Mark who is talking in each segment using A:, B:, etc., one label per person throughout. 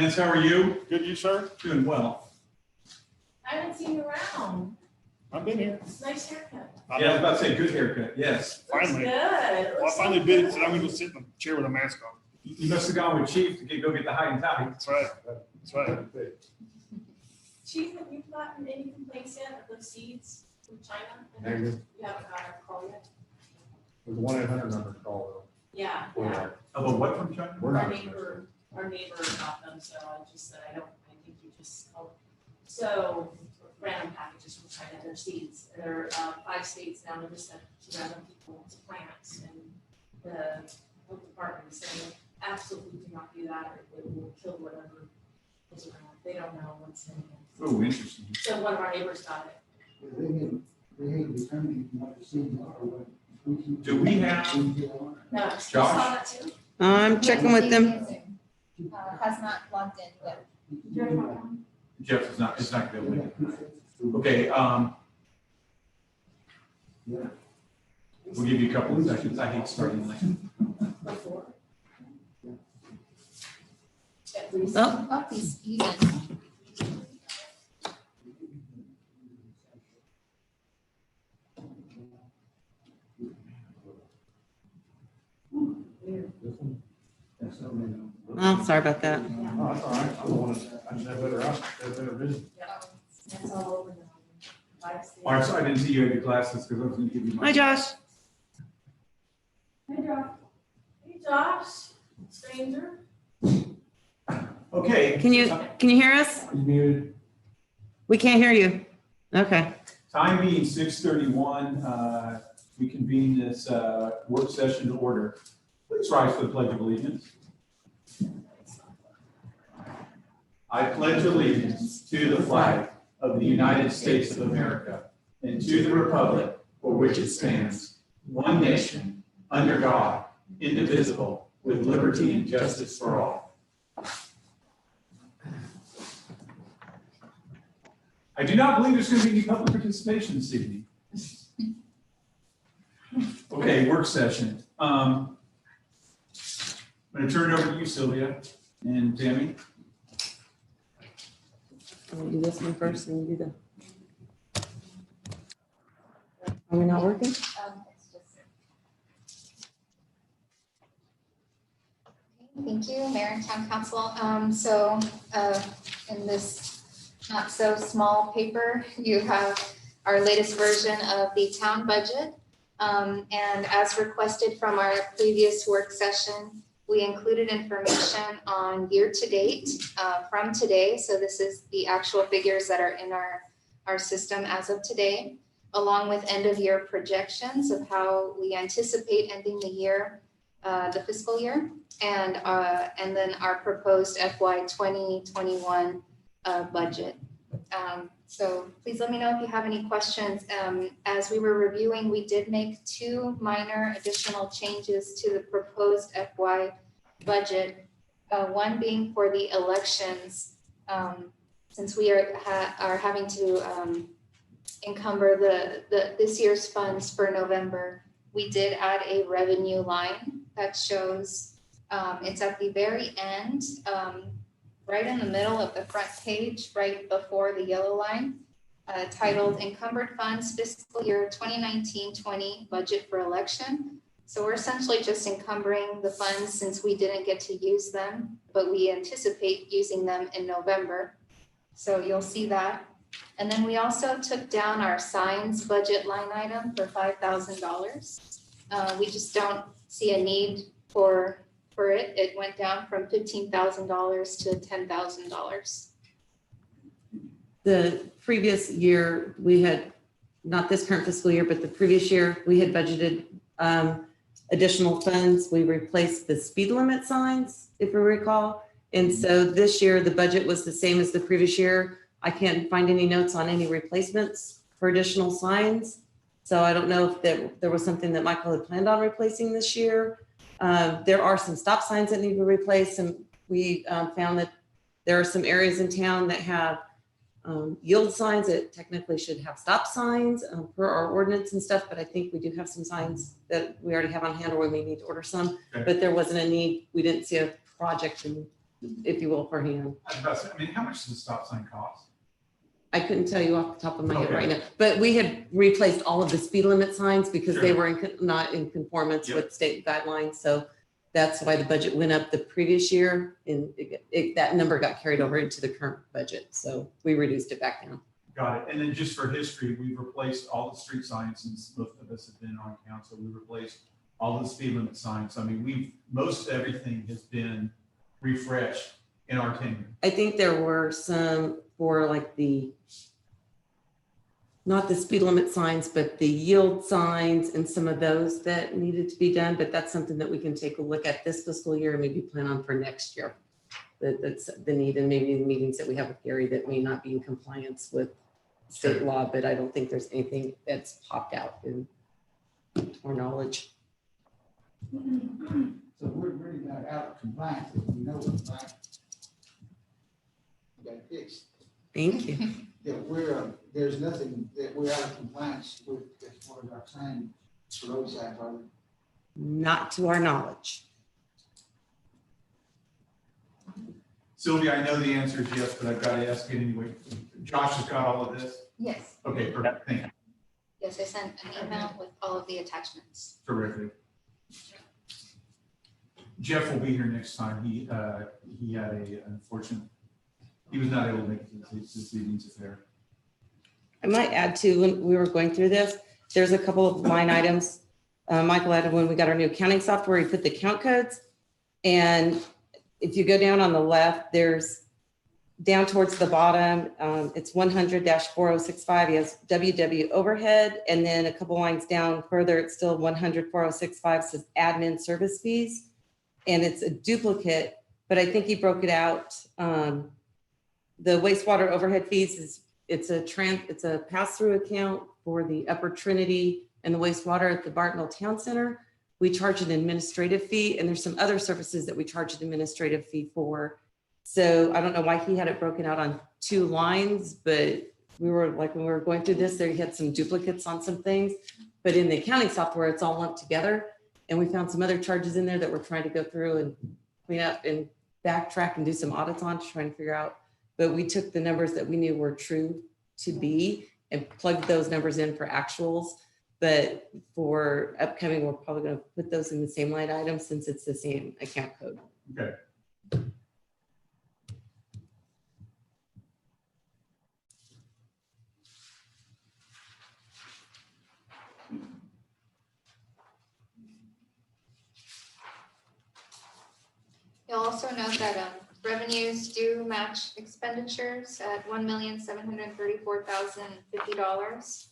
A: Lance, how are you?
B: Good, you, sir?
A: Doing well.
C: I haven't seen you around.
B: I've been here.
C: Nice haircut.
A: Yeah, I was about to say, good haircut, yes.
B: Finally.
C: Looks good.
B: Well, I finally bid it, so I'm gonna sit in the chair with a mask on.
A: You must have gone with Chief to go get the high and tie.
B: That's right. That's right.
C: Chief, have you gotten any complaints yet of those seeds from China?
D: Negative.
C: You haven't got a call yet?
D: There's a 1-800 number to call
C: Yeah,
D: though.
C: yeah.
A: Oh, what from China?
D: We're
C: Our
D: not.
C: neighbor got them, so I just said, I think you just called. So random packages from China, their seeds. There are 5 states now that are sent to random people to plants, and the health department is saying, absolutely do not do that, or it will kill whatever is around. They don't know what's in it.
A: Oh, interesting.
C: So one of our neighbors got it.
E: They had determined what the seeds are, what.
A: Do we have-
C: No, you saw that too?
F: I'm checking with them.
G: Has not logged in yet.
A: Jeff is not, it's not gonna be able to make it. Okay, we'll give you a couple of seconds. I hate starting late.
C: Before. At least.
F: Oh,
G: Oh, he's in.
F: oh, sorry about that.
D: Oh, that's all right. I'm the one that's, I just have better vision.
C: Yeah, that's all over now.
A: All right, so I didn't see you had your glasses because I was gonna give you my.
F: Hi, Josh.
C: Hey, Josh. Hey, Josh, stranger.
A: Okay.
F: Can you hear us?
D: You muted.
F: We can't hear you. Okay.
A: Time being 6:31, we convene this work session to order. Please rise for the Pledge of Allegiance. I pledge allegiance to the flag of the United States of America and to the republic for which it stands, one nation, under God, indivisible, with liberty and justice for all. I do not believe there's going to be any public participation this evening. Okay, work session. I'm going to turn it over to you, Sylvia and Tammy.
F: I'm gonna do this one first and you do the. Are we not working?
G: It's just. Okay, thank you, Mayor and Town Council. In this not so small paper, you have our latest version of the town budget. And as requested from our previous work session, we included information on year-to-date from today. So this is the actual figures that are in our system as of today, along with end-of-year projections of how we anticipate ending the year, the fiscal year, and then our proposed FY 2021 budget. So please let me know if you have any questions. As we were reviewing, we did make 2 minor additional changes to the proposed FY budget. One being for the elections, since we are having to encumber this year's funds for November, we did add a revenue line that shows it's at the very end. Right in the middle of the front page, right before the yellow line, titled Encumbered Funds Fiscal Year 2019-20 Budget for Election. So we're essentially just encumbering the funds since we didn't get to use them, but we anticipate using them in November. So you'll see that. And then we also took down our signs budget line item for $5,000. We just don't see a need for it. It went down from $15,000 to $10,000.
F: The previous year, we had, not this current fiscal year, but the previous year, we had budgeted additional funds. We replaced the speed limit signs, if you recall. And so this year, the budget was the same as the previous year. I can't find any notes on any replacements for additional signs. So I don't know if there was something that Michael had planned on replacing this year. There are some stop signs that need to be replaced, and we found that there are some areas in town that have yield signs that technically should have stop signs per our ordinance and stuff, but I think we do have some signs that we already have on hand, or we may need to order some,
A: Okay.
F: but there wasn't a need. We didn't see a project in if you will, per hand.
A: I was about to say, I mean, how much does a stop sign cost?
F: I couldn't tell you off the top of my head
A: Okay.
F: right now, but we had replaced all of the speed limit signs because they
A: Sure.
F: were not in conformance
A: Yep.
F: with state guidelines. So that's why the budget went up the previous year and that number got carried over into the current budget. So we reduced it back down.
A: Got it. And then just for history, we've replaced all the street signs since most of us have been on council. We replaced all the speed limit signs. I mean, most everything has been refreshed in our tenure.
F: I think there were some for like not the speed limit signs, but the yield signs and some of those that needed to be done. But that's something that we can take a look at this fiscal year and maybe plan on for next year. That's the need, and maybe the meetings that we have with Gary that may not be in compliance with state law, but I don't think there's anything that's popped out in our knowledge.
E: So we're really not out of compliance, if we know it, right? We got it fixed.
F: Thank you.
E: Yeah, there's nothing that we're out of compliance with as far as our sign for roadside, are we?
F: Not to our knowledge.
A: Sylvia, I know the answer is yes, but I've got to ask it anyway. Josh has got all of this?
G: Yes,
A: Okay, perfect. Thank you.
G: yes, I sent an email with all of the attachments.
A: Terrific. Jeff will be here next time. He had he was not able to make it to this evening's affair.
F: I might add too, when we were going through this, there's a couple of line items. Michael added when we got our new accounting software, he put the count codes. And if you go down on the left, there's down towards the bottom, it's 100-4065. He has WW overhead. And then a couple lines down further, it's still 100-4065 says admin service fees. And it's a duplicate, but I think he broke it out. The wastewater overhead fees it's a pass-through account for the Upper Trinity and the wastewater at the Bartonville Town Center. We charge an administrative fee, and there's some other services that we charge an administrative fee for. So I don't know why he had it broken out on two lines, but we were like, when we were going through this, there he had some duplicates on some things, but in the accounting software, it's all lumped together. And we found some other charges in there that we're trying to go through and clean up and backtrack and do some audits on to try and figure out. But we took the numbers that we knew were true to be and plugged those numbers in for actuals. But for upcoming, we're probably going to put those in the same line item since it's the same account code.
A: Okay.
G: You'll also note that revenues do match expenditures at $1,734,050.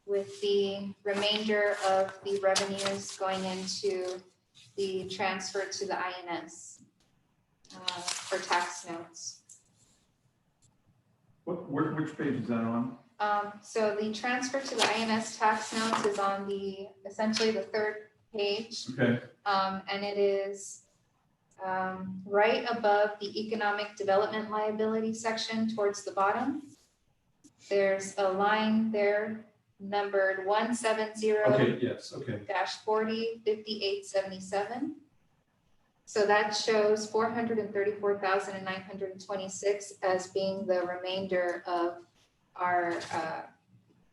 G: With the remainder of the revenues going into the transfer to the INS for tax notes.
A: Which page is that on?
G: So the transfer to the INS tax notes is on essentially the third page.
A: Okay.
G: And it is right above the economic development liability section towards the bottom. There's a line there numbered 170
A: Okay, yes, okay.
G: -405877. So that shows 434,926 as being the remainder of our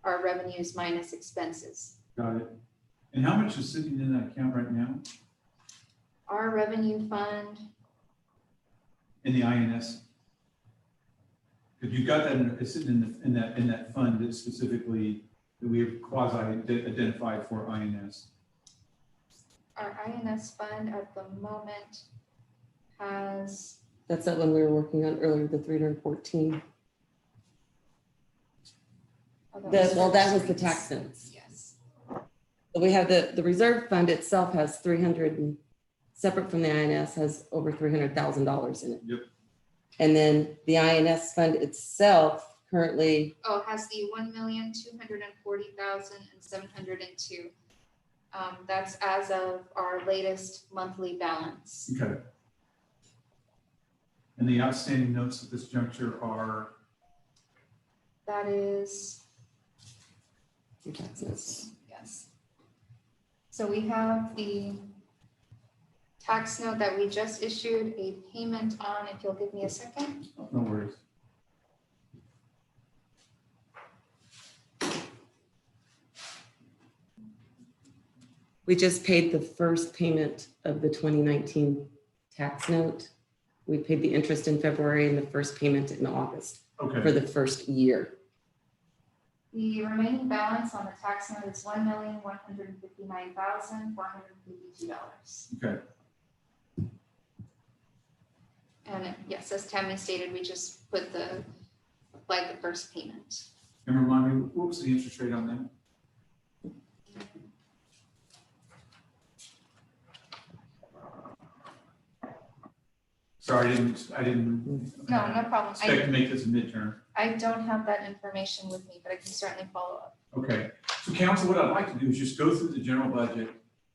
G: revenues minus expenses.
A: Got it. And how much is sitting in that account right now
G: Our revenue fund,
A: in the INS? Because you got that, it's sitting in that fund that specifically that we have quasi-identified for INS.
G: our INS fund at the moment has,
F: That's that one we were working on earlier, the 314. Well, that was the tax notes.
G: Yes.
F: So we have the reserve fund itself has 300 and separate from the INS has over $300,000 in it.
A: Yep.
F: And then the INS fund itself currently,
G: Oh, it has the 1,240,702. That's as of our latest monthly balance.
A: Okay. And the outstanding notes at this juncture are,
G: That is,
F: your tax notes.
G: yes. So we have the tax note that we just issued a payment on, if you'll give me a second.
A: No worries.
F: We just paid the first payment of the 2019 tax note. We paid the interest in February and the first payment in August for
A: Okay,
F: the first year.
G: The remaining balance on the tax note is $1,159,452.
A: okay.
G: And yes, as Tammy stated, we just applied the first payment.
A: And remind me, what was the interest rate on that? Sorry, I didn't.
G: No, no problem.
A: Expect to make this a midterm.
G: I don't have that information with me, but I can certainly follow up.
A: Okay, so council, what I'd like to do is just go through the general budget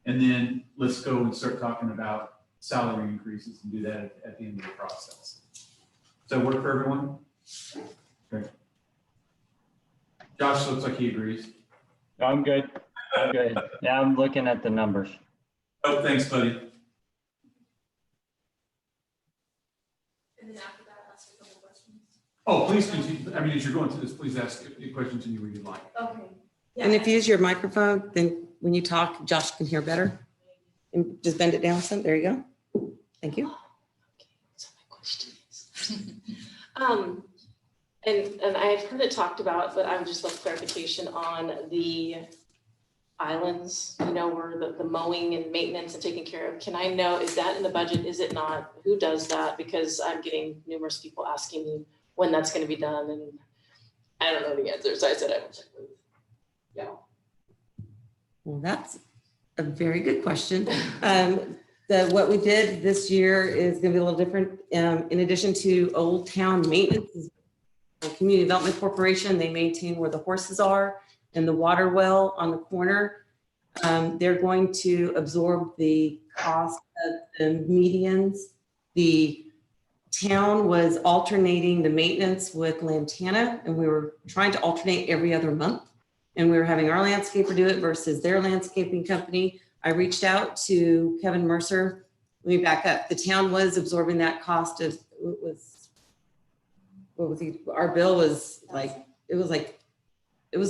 A: and then let's go and start talking about salary increases and do that at the end of the process. Does that work for everyone? Okay. Josh looks like he agrees.
H: I'm good. I'm good. Yeah, I'm looking at the numbers.
A: Oh, thanks, buddy.
C: And then after that, ask a couple questions.
A: Oh, please continue. I mean, as you're going through this, please ask any questions anywhere you'd like.
C: Okay.
F: And if you use your microphone, then when you talk, Josh can hear better. And just bend it down some. There you go. Thank you.
C: Okay, so my question is, and I've heard it talked about, but I would just love clarification on the islands, you know, where the mowing and maintenance and taking care of. Can I know, is that in the budget? Is it not? Who does that? Because I'm getting numerous people asking me when that's going to be done, and I don't know the answer. So I said I will check with y'all.
F: Well, that's a very good question. What we did this year is going to be a little different. In addition to Old Town Maintenance, Community Development Corporation, they maintain where the horses are and the water well on the corner. They're going to absorb the cost of the medians. The town was alternating the maintenance with Lantana, and we were trying to alternate every other month. And we were having our landscaper do it versus their landscaping company. I reached out to Kevin Mercer. Let me back up. The town was absorbing that cost of, what was he? Our bill was like, it was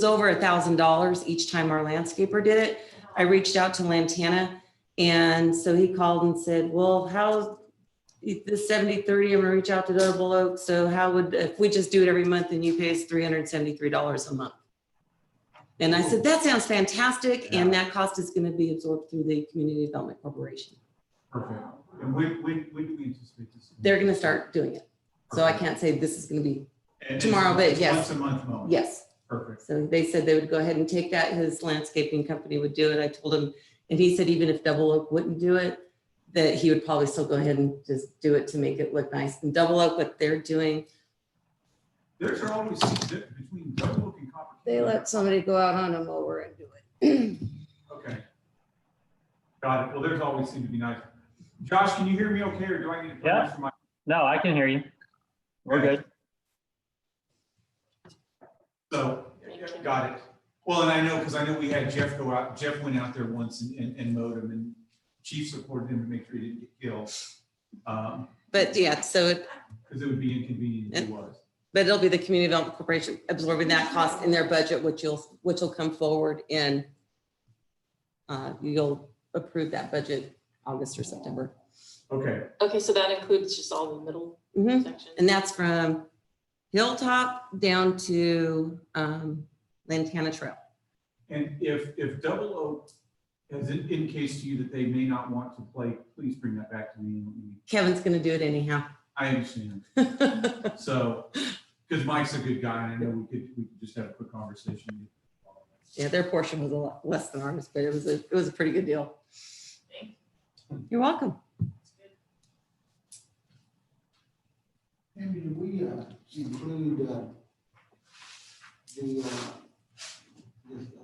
F: over $1,000 each time our landscaper did it. I reached out to Lantana, and so he called and said, well, how, this 70-30, I'm gonna reach out to Double Oak. So how would, if we just do it every month and you pay us $373 a month? And I said, that sounds fantastic. And that cost is going to be absorbed through the Community Development Corporation.
A: Perfect. And when do we anticipate this?
F: They're going to start doing it. So I can't say this is going to be,
A: And
F: tomorrow, but
A: it's
F: yes.
A: Once a month mowing.
F: yes.
A: Perfect.
F: So they said they would go ahead and take that. His landscaping company would do it. I told him, and he said even if Double Oak wouldn't do it, that he would probably still go ahead and just do it to make it look nice. And Double Oak, what they're doing,
A: There's always between Double Oak and Copper.
F: they let somebody go out on a mower and do it.
A: Okay. Got it. Well, there's always seemed to be nice. Josh, can you hear me okay, or do I need to? come
H: Yeah.
A: next to my?
H: No, I can hear you. We're good.
A: So, got it. Well, and I know, because I know we had Jeff go out, Jeff went out there once and mowed him, and Chief supported him to make sure he didn't get killed.
F: But yeah, so it,
A: Because it would be inconvenient if it was.
F: but it'll be the Community Development Corporation absorbing that cost in their budget, which will come forward in, you'll approve that budget August or September.
A: Okay,
C: Okay, so that includes just all the middle
F: Mhm.
C: section?
F: And that's from Hilltop down to Lantana Trail.
A: and if Double Oak has indicates to you that they may not want to play, please bring that back to me.
F: Kevin's gonna do it anyhow.
A: I understand. So, because Mike's a good guy, and I know we could just have a quick conversation.
F: Yeah, their portion was a lot less than ours, but it was a pretty good deal.
C: Thank
F: You're welcome.
E: Maybe did we include I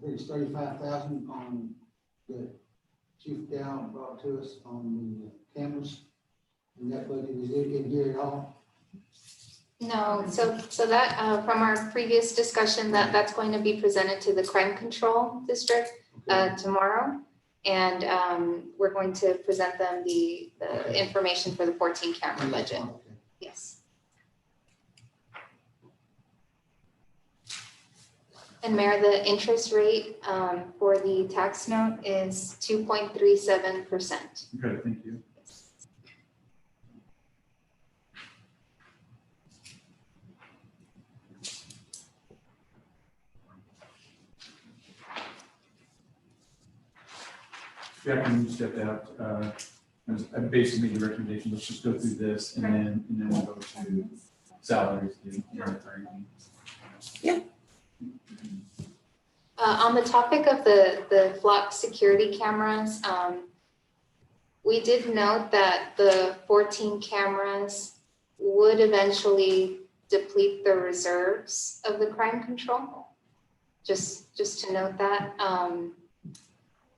E: think it's 35,000 on the Chief Dow brought to us on the cameras? And that budget, is it in here at all?
G: No, so that, from our previous discussion, that's going to be presented to the Crime Control District tomorrow. And we're going to present them the information for the 14 camera budget.
E: Okay.
G: Yes. And Mayor, the interest rate for the tax note is 2.37%.
A: Okay, thank you. Jack, when you stepped out, I basically made the recommendation, let's just go through this and then we'll go to salaries.
G: On the topic of the flock security cameras, we did note that the 14 cameras would eventually deplete the reserves of the crime control. Just to note that,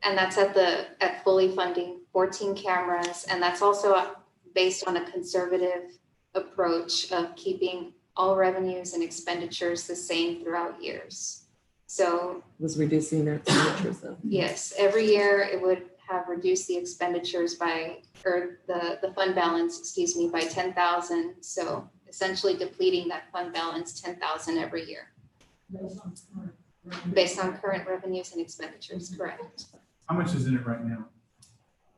G: and that's at fully funding 14 cameras, and that's also based on a conservative approach of keeping all revenues and expenditures the same throughout years. So
F: Was reducing their expenditures though.
G: yes, every year it would have reduced the expenditures the fund balance, excuse me, by 10,000. So essentially depleting that fund balance 10,000 every year. Based on current revenues and expenditures, correct.
A: How much is in it right now?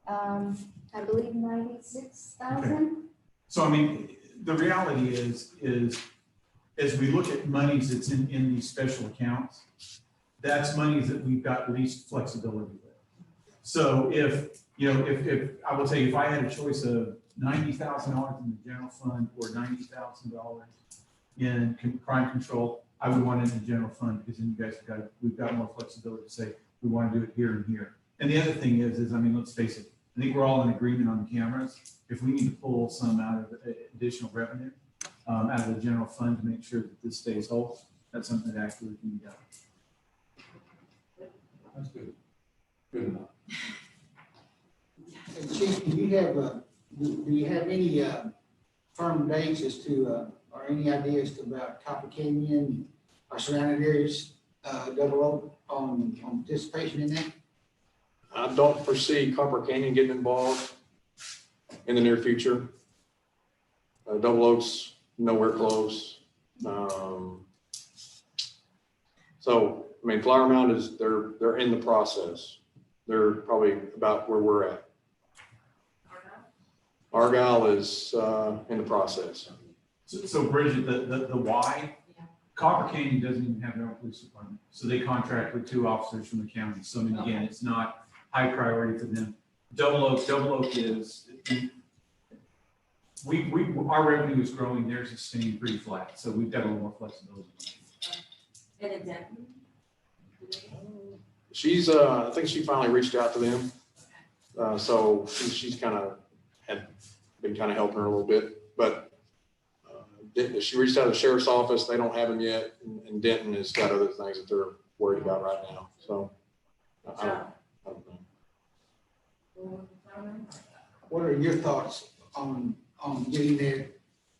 G: I believe 96,000.
A: So I mean, the reality is as we look at monies that's in these special accounts, that's monies that we've got least flexibility with. So if I will tell you, if I had a choice of $90,000 in the general fund or $90,000 in crime control, I would want it in the general fund, because then you guys we've got more flexibility to say, we want to do it here and here. And the other thing is I mean, let's face it, I think we're all in agreement on the cameras. If we need to pull some out of additional revenue, out of the general fund to make sure that this stays whole, that's something that actually can be done.
D: That's good. Good enough.
E: And Chief, do you have any firm dates as to, or any ideas about Copper Canyon or surrounding areas, Double Oak on participation in that?
I: I don't foresee Copper Canyon getting involved in the near future. Double Oaks, nowhere close. So, I mean, Flower Mound is, they're in the process. They're probably about where we're at. Argyle is in the process.
A: So Bridget, the why, Copper Canyon doesn't even have their own police department. So they contract with 2 officers from the county. So I mean, again, it's not high priority for them. Double Oak is, our revenue is growing, theirs is staying pretty flat. So we've got a little more flexibility.
C: And in Denton?
I: She's, I think she finally reached out to them. So she's kind of been helping her a little bit, but she reached out to the sheriff's office. They don't have them yet. And Denton has got other things that they're worried about right now. So I don't know.
E: What are your thoughts on getting that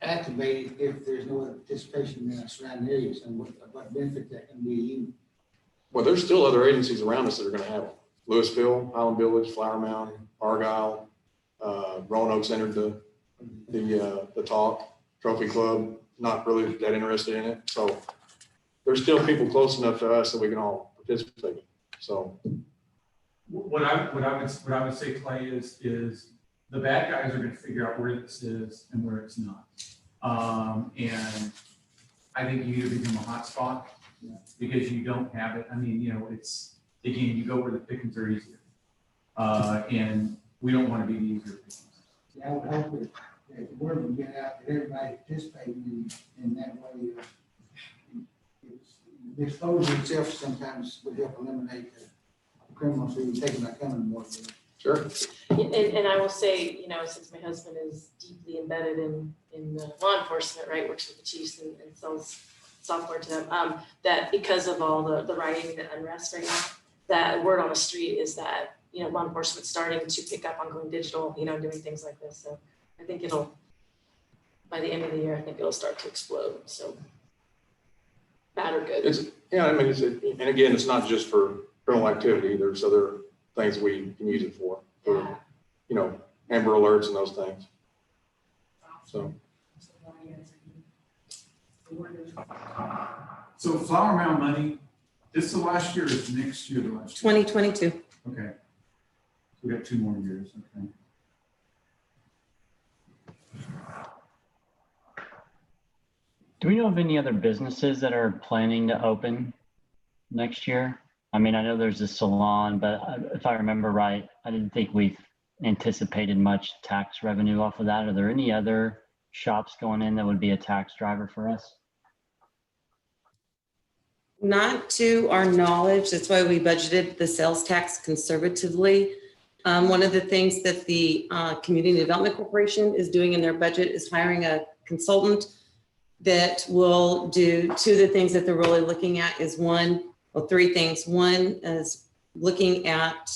E: activated if there's no other participation in the surrounding areas, and what benefit that can be to you?
I: Well, there's still other agencies around us that are going to have them. Louisville, Highland Village, Flower Mound, Argyle, Roanoke's entered the talk. Trophy Club, not really that interested in it. So there's still people close enough to us that we can all participate. So
A: What I would say, Clay, is the bad guys are going to figure out where this is and where it's not. And I think you either become a hot spot because you don't have it. I mean, it's, again, you go where the pickings are easier. And we don't want to be the easier pickings.
E: Yeah, I would hope that the word would get out, that everybody participating in that way. The exposure itself sometimes would help eliminate the criminals who take not coming more.
I: sure.
C: And I will say, since my husband is deeply embedded in the law enforcement, right, works with the chiefs and sells software to them, that because of all the rioting and unrest right now, that word on the street is that, law enforcement's starting to pick up on going digital, doing things like this. So I think by the end of the year, I think it'll start to explode. So bad or good.
I: And again, it's not just for criminal activity. There's other things we can use it for, you know, Amber Alerts and those things. So.
A: So Flower Mound money, this is the last year, or is next year the last year?
F: 2022.
A: Okay. We got 2 more years, okay.
H: Do we know of any other businesses that are planning to open next year? I mean, I know there's a salon, but if I remember right, I didn't think we've anticipated much tax revenue off of that. Are there any other shops going in that would be a tax driver for us?
F: Not to our knowledge. That's why we budgeted the sales tax conservatively. One of the things that the Community Development Corporation is doing in their budget is hiring a consultant that will do 2 of the things that they're really looking at is 3 things. One is looking at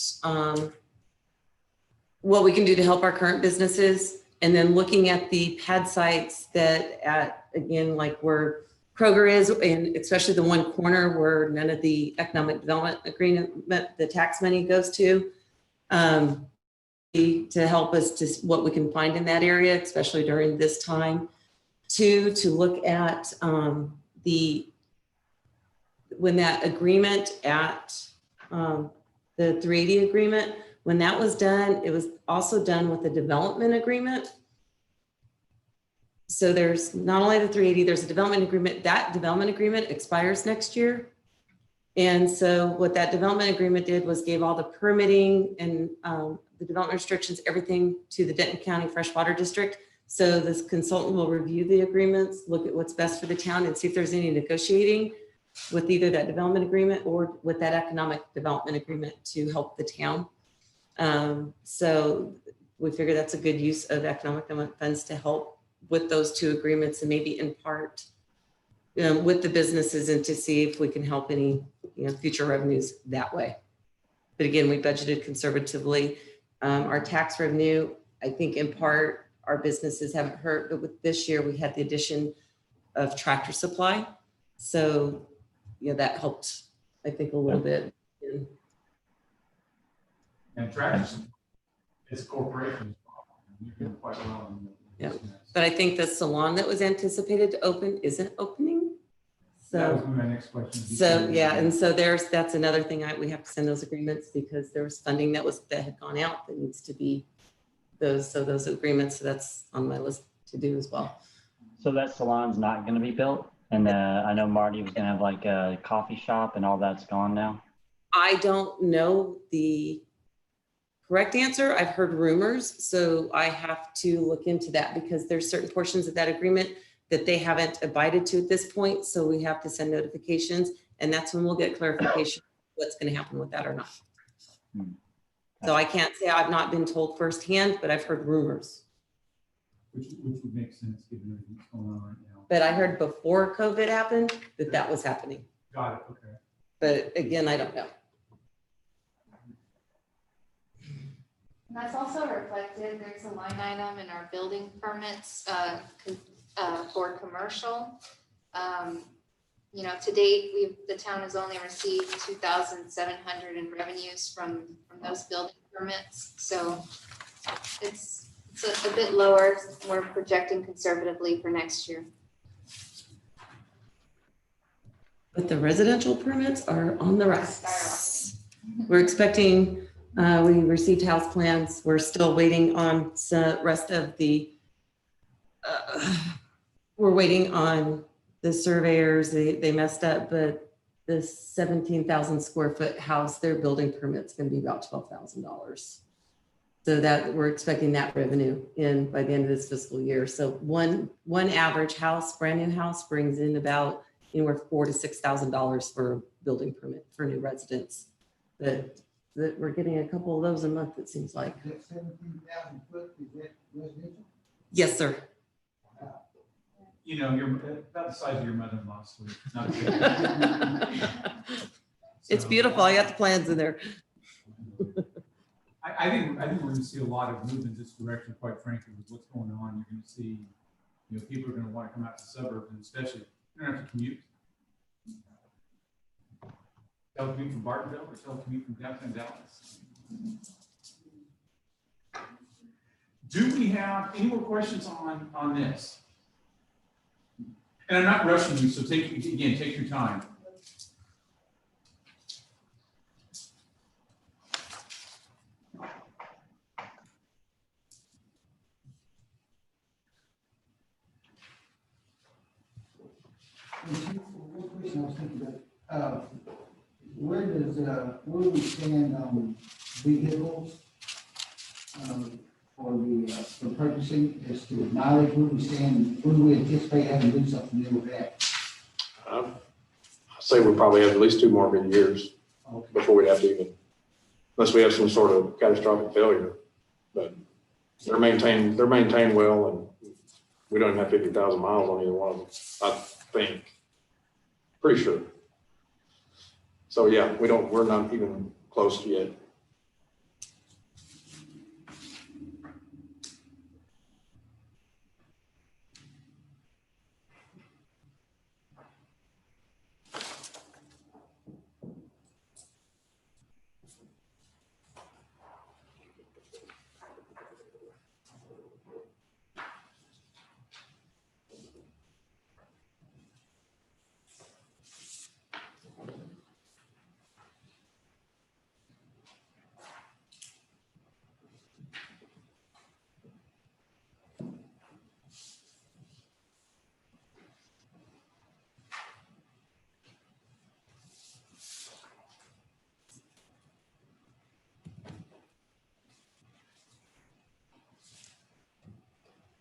F: what we can do to help our current businesses, and then looking at the pad sites that again, like where Kroger is, and especially the one corner where none of the economic development agreement, the tax money goes to help us to what we can find in that area, especially during this time. 2, to look at when that agreement at the 380 agreement, when that was done, it was also done with a development agreement. So there's not only the 380, there's a development agreement. That development agreement expires next year. And so what that development agreement did was gave all the permitting and the development restrictions, everything to the Denton County Freshwater District. So this consultant will review the agreements, look at what's best for the town, and see if there's any negotiating with either that development agreement or with that economic development agreement to help the town. So we figure that's a good use of economic development funds to help with those 2 agreements, and maybe in part with the businesses, and to see if we can help any future revenues that way. But again, we budgeted conservatively. Our tax revenue, I think in part, our businesses haven't hurt, but with this year we had the addition of Tractor Supply. So, that helped, I think, a little bit.
A: And Tractor is a corporation. You're doing quite well.
F: Yeah. But I think the salon that was anticipated to open isn't opening.
A: That was
F: So,
A: my next question.
F: and so that's another thing we have to send those agreements, because there was funding that had gone out that needs to be those agreements. So that's on my list to do as well.
H: So that salon's not going to be built? And I know Marty was going to have like a coffee shop, and all that's gone now?
F: I don't know the correct answer. I've heard rumors, so I have to look into that, because there's certain portions of that agreement that they haven't abided to at this point. So we have to send notifications, and that's when we'll get clarification what's going to happen with that or not. So I can't say I've not been told firsthand, but I've heard rumors.
A: Which would make sense given everything that's going on right now.
F: But I heard before COVID happened that was happening.
A: Got it, okay.
F: But again, I don't know.
G: And that's also reflected, there's a line item in our building permits for commercial. To date, the town has only received 2,700 in revenues from those building permits. So it's a bit lower. We're projecting conservatively for next year.
F: But the residential permits are on the rise. We're expecting, we received house plans. We're still waiting on the rest of the, we're waiting on the surveyors. They messed up, but the 17,000 square foot house, their building permit's gonna be about $12,000. So that we're expecting that revenue in by the end of this fiscal year. So one average house, brand new house, brings in about anywhere $4,000 to $6,000 for a building permit for new residents. That we're getting a couple of those a month, it seems like.
E: Is that 17,000 foot, is that residential?
F: Yes, sir.
A: You're about the size of your mother-in-law's suite. Not big.
F: It's
A: So,
F: beautiful. I got the plans in there.
A: I think we're going to see a lot of movement in this direction, quite frankly, with what's going on. You're going to see, people are going to want to come out to the suburbs, and especially, you don't have to commute. Telecommute from Bartonville or telecommute from downtown Dallas. Do we have any more questions on this? And I'm not rushing you, so take your time.
E: One question I was thinking about, where do we stand on vehicles? For purchasing, as to mileage, where we stand, where we anticipate having to do something new with that?
I: I say we probably have at least 2 more good years
E: Okay.
I: before we'd have to even, unless we have some sort of catastrophic failure. But they're maintained well, and we don't even have 50,000 miles on either one of them, I think. Pretty sure. So yeah, we're not even close yet.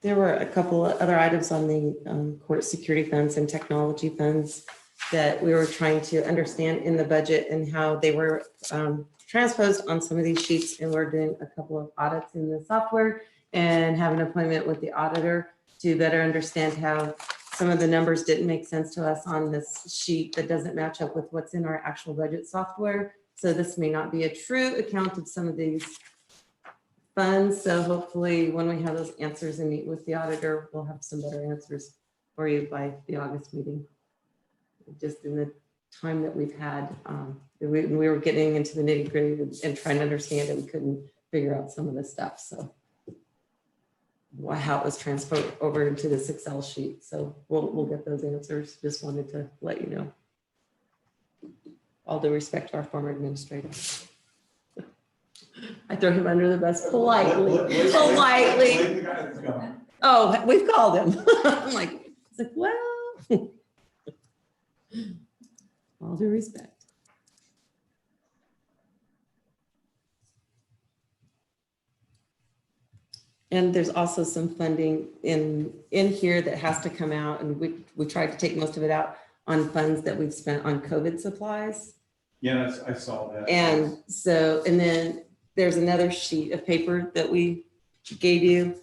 F: There were a couple of other items on the court security funds and technology funds that we were trying to understand in the budget and how they were transposed on some of these sheets. And we're doing a couple of audits in the software and have an appointment with the auditor to better understand how some of the numbers didn't make sense to us on this sheet that doesn't match up with what's in our actual budget software. So this may not be a true account of some of these funds. So hopefully when we have those answers and meet with the auditor, we'll have some better answers for you by the August meeting. Just in the time that we've had, we were getting into the nitty gritty and trying to understand it. We couldn't figure out some of the stuff. So how it was transferred over into this Excel sheet. So we'll get those answers. Just wanted to let you know. All due respect to our former administrator. I throw him under the bus politely. Oh, we've called him. I'm like, it's like, well, all due respect. And there's also some funding in here that has to come out, and we tried to take most of it out on funds that we've spent on COVID supplies.
A: Yeah, I saw that.
F: And so, and then there's another sheet of paper that we gave you.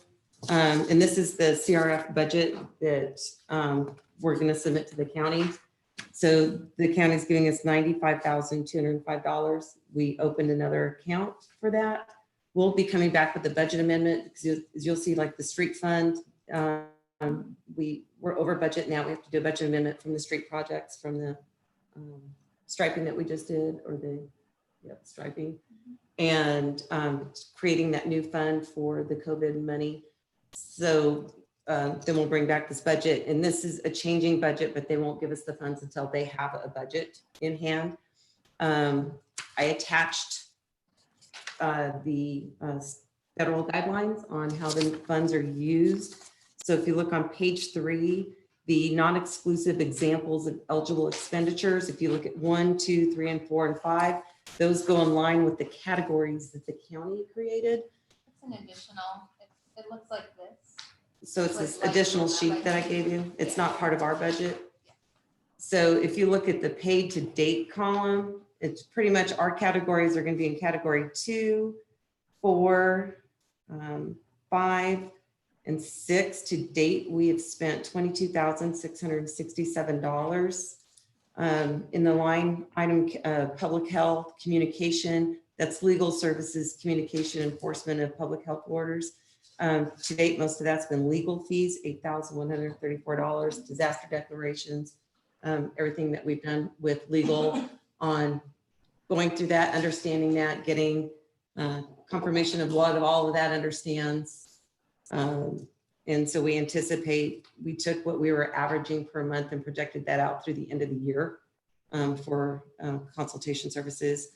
F: And this is the CRF budget that we're going to submit to the county. So the county's giving us $95,205. We opened another account for that. We'll be coming back with the budget amendment because you'll see like the street fund. We're over budget now. We have to do a budget amendment from the street projects, from the striping that we just did, or the striping, and creating that new fund for the COVID money. So then we'll bring back this budget, and this is a changing budget, but they won't give us the funds until they have a budget in hand. I attached the federal guidelines on how the funds are used. So if you look on page 3, the non-exclusive examples of eligible expenditures, if you look at 1, 2, 3, and 4, and 5, those go in line with the categories that the county created.
G: It's an additional, it looks like this.
F: So it's this additional sheet that I gave you. It's not part of our budget. So if you look at the paid to date column, it's pretty much our categories are going to be in category 2, 4, 5, and 6. To date, we have spent $22,667. In the line item, public health communication, that's legal services, communication, enforcement of public health orders. To date, most of that's been legal fees, $8,134, disaster declarations, everything that we've done with legal on going through that, understanding that, getting confirmation of what all of that understands. And so we anticipate, we took what we were averaging per month and projected that out through the end of the year for consultation services.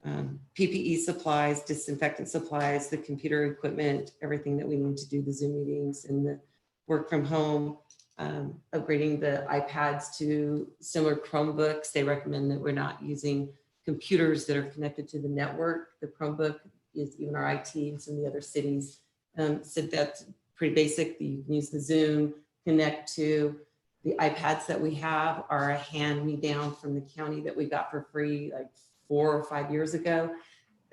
F: PPE supplies, disinfectant supplies, the computer equipment, everything that we need to do the Zoom meetings and the work from home, upgrading the iPads to similar Chromebooks. They recommend that we're not using computers that are connected to the network. The Chromebook is even our IT and some of the other cities said that's pretty basic. You can use the Zoom, connect to the iPads that we have are a hand-me-down from the county that we got for free like 4 or 5 years ago.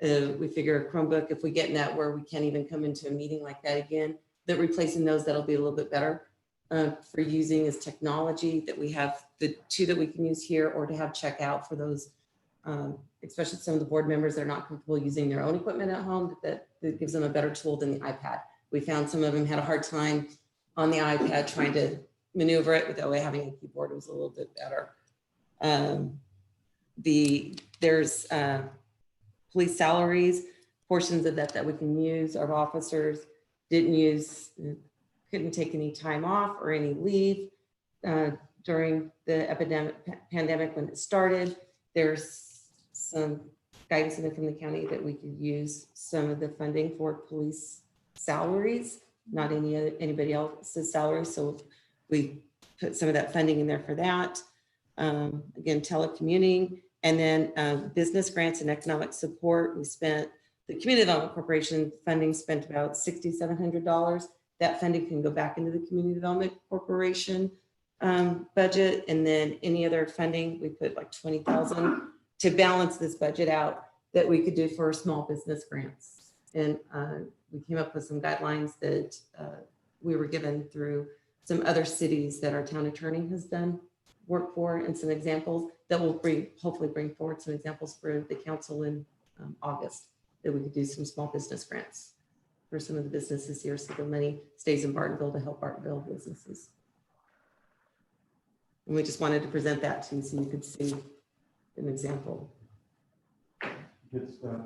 F: We figure a Chromebook, if we get in that where we can't even come into a meeting like that again, that replacing those, that'll be a little bit better for using as technology, that we have the 2 that we can use here, or to have checkout for those, especially some of the board members that are not comfortable using their own equipment at home, that gives them a better tool than the iPad. We found some of them had a hard time on the iPad trying to maneuver it, without having a keyboard. It was a little bit better. There's police salaries, portions of that we can use. Our officers couldn't take any time off or any leave during the pandemic when it started. There's some guidance from the county that we could use some of the funding for police salaries, not anybody else's salaries. So we put some of that funding in there for that. Again, telecommuting, and then business grants and economic support. The Community Development Corporation funding spent about $6,700. That funding can go back into the Community Development Corporation budget. And then any other funding, we put like $20,000 to balance this budget out that we could do for small business grants. And we came up with some guidelines that we were given through some other cities that our town attorney has done work for, and some examples that will hopefully bring forward some examples for the council in August, that we could do some small business grants for some of the businesses here, so the money stays in Bartonville to help Bartonville businesses. And we just wanted to present that to you so you could see an example.
D: Good stuff.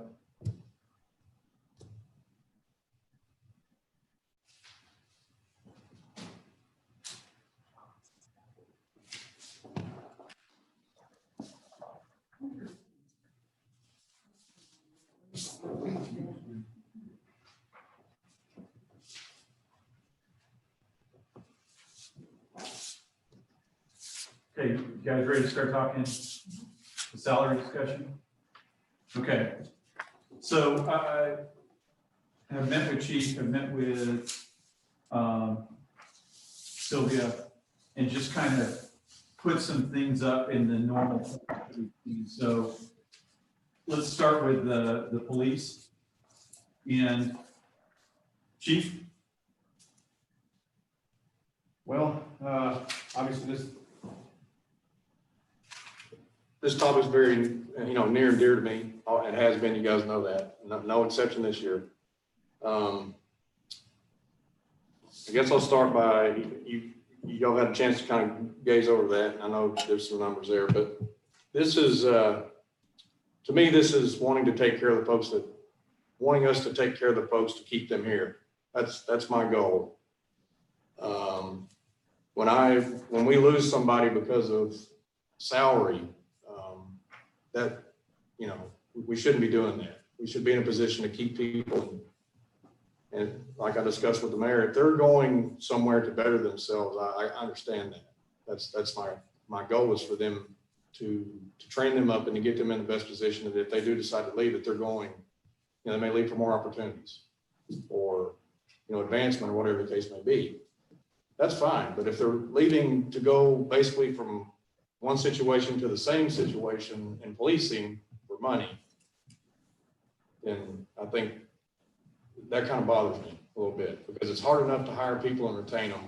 A: Okay, you guys ready to start talking the salary discussion? Okay, so I have met with Chief, I've met with Sylvia, and just kind of put some things up in the normal. So let's start with the police. And Chief?
D: Well, obviously
I: This topic is very, near and dear to me. It has been, you guys know that. No exception this year. I guess I'll start by, you all had a chance to kind of gaze over that. I know there's some numbers there, but this is, to me, this is wanting us to take care of the folks to keep them here. That's my goal. When we lose somebody because of salary, that, we shouldn't be doing that. We should be in a position to keep people. And like I discussed with the mayor, if they're going somewhere to better themselves, I understand that. That's my goal is for them to train them up and to get them in the best position that if they do decide to leave, that they're going, they may leave for more opportunities or, advancement or whatever the case may be. That's fine. But if they're leaving to go basically from one situation to the same situation in policing for money, then I think that kind of bothers me a little bit, because it's hard enough to hire people and retain them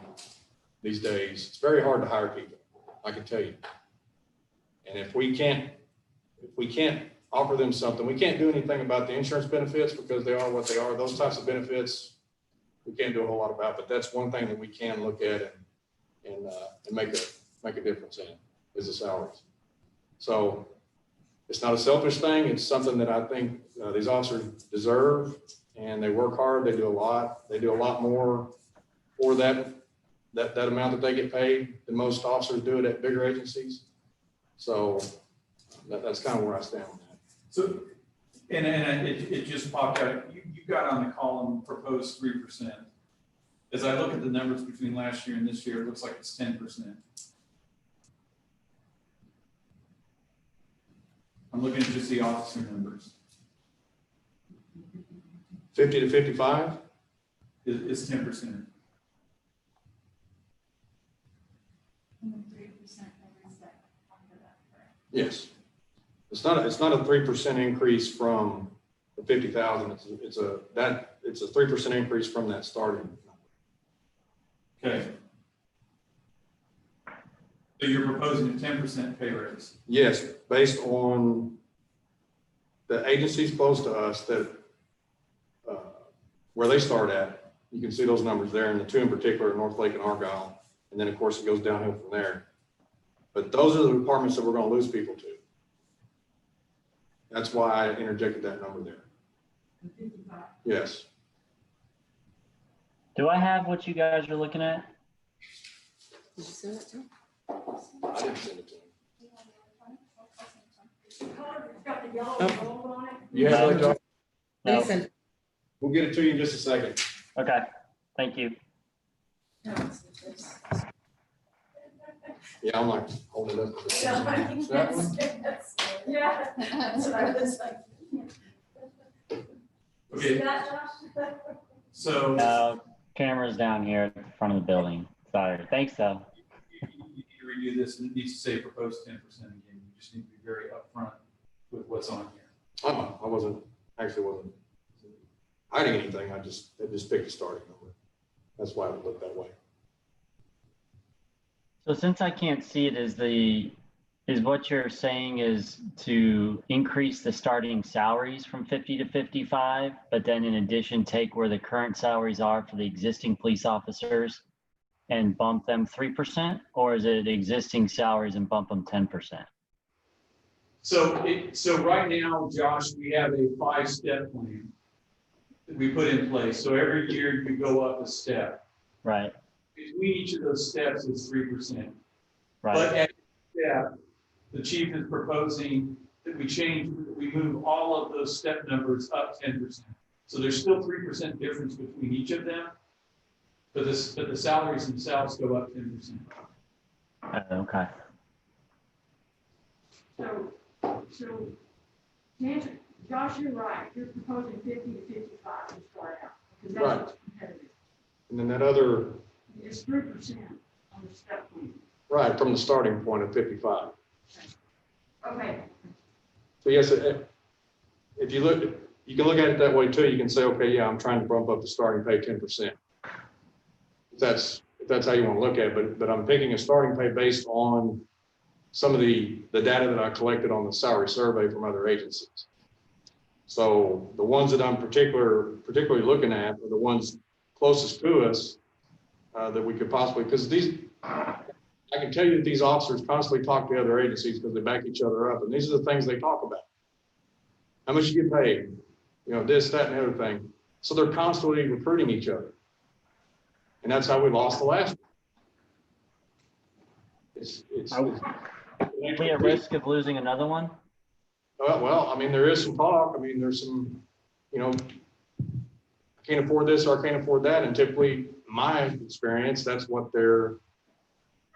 I: these days. It's very hard to hire people, I can tell you. And if we can't offer them something, we can't do anything about the insurance benefits because they are what they are. Those types of benefits, we can't do a whole lot about, but that's one thing that we can look at and make a difference in, is the salaries. So It's not a selfish thing. It's something that I think these officers deserve, and they work hard. They do a lot. They do a lot more for that amount that they get paid than most officers do it at bigger agencies. So that's kind of where I stand on that.
A: So, and it just popped out, you got on the column proposed 3%. As I look at the numbers between last year and this year, it looks like it's 10%. I'm looking at just the officer numbers.
I: 50 to 55?
A: It's 10%.
I: Yes. It's not a 3% increase from the 50,000. It's a 3% increase from that starting number.
A: Okay. So you're proposing a 10% pay raise?
I: Yes, based on the agencies close to us that where they start at. You can see those numbers there, and the two in particular, North Lake and Argyle, and then of course it goes downhill from there. But those are the departments that we're going to lose people to. That's why I interjected that number there. Yes.
H: Do I have what you guys are looking at?
F: Did you send that to him?
I: I didn't send it to him.
C: Got the yellow roll on it.
I: You have that, Josh?
H: No.
F: Listen,
I: We'll get it to you in just a second.
H: Okay, thank you.
C: No, it's this.
I: Yeah, I'm like, hold it up.
C: Yeah,
I: That one?
C: Yeah, that's what I was like. See
A: Okay,
C: that, Josh?
A: so
H: Camera's down here at the front of the building. Sorry, thanks though.
A: you need to redo this, and it needs to say proposed 10% again. You just need to be very upfront with what's on here.
I: I wasn't hiding anything. I just picked a starting number. That's why it looked that way.
H: So since I can't see it, is what you're saying is to increase the starting salaries from 50 to 55, but then in addition, take where the current salaries are for the existing police officers and bump them 3%? Or is it existing salaries and bump them 10%?
A: So right now, Josh, we have a 5-step plan that we put in place. So every year you go up a step.
H: Right,
A: Between each of those steps is 3%.
H: right.
A: But at each step, the chief is proposing that we move all of those step numbers up 10%. So there's still 3% difference between each of them, but the salaries themselves go up 10%.
H: Okay.
J: So, to answer, Josh, you're right, you're proposing 50 to 55 to start out, because that's
I: Right.
J: what's competitive.
I: And then that other,
J: It's 3% on the step plan.
I: right, from the starting point of 55.
J: Okay,
I: So yes, if you look, you can look at it that way too. You can say, okay, yeah, I'm trying to bump up the starting pay 10%. If that's how you want to look at it, but I'm picking a starting pay based on some of the data that I collected on the salary survey from other agencies. So the ones that I'm particularly looking at are the ones closest to us that we could possibly, because I can tell you that these officers constantly talk to other agencies because they back each other up, and these are the things they talk about. How much you get paid, this, that, and the other thing. So they're constantly recruiting each other. And that's how we lost the last one.
H: Are we at risk of losing another one?
I: Well, I mean, there is some talk. I mean, there's some, I can't afford this or I can't afford that. And typically, my experience, that's what they're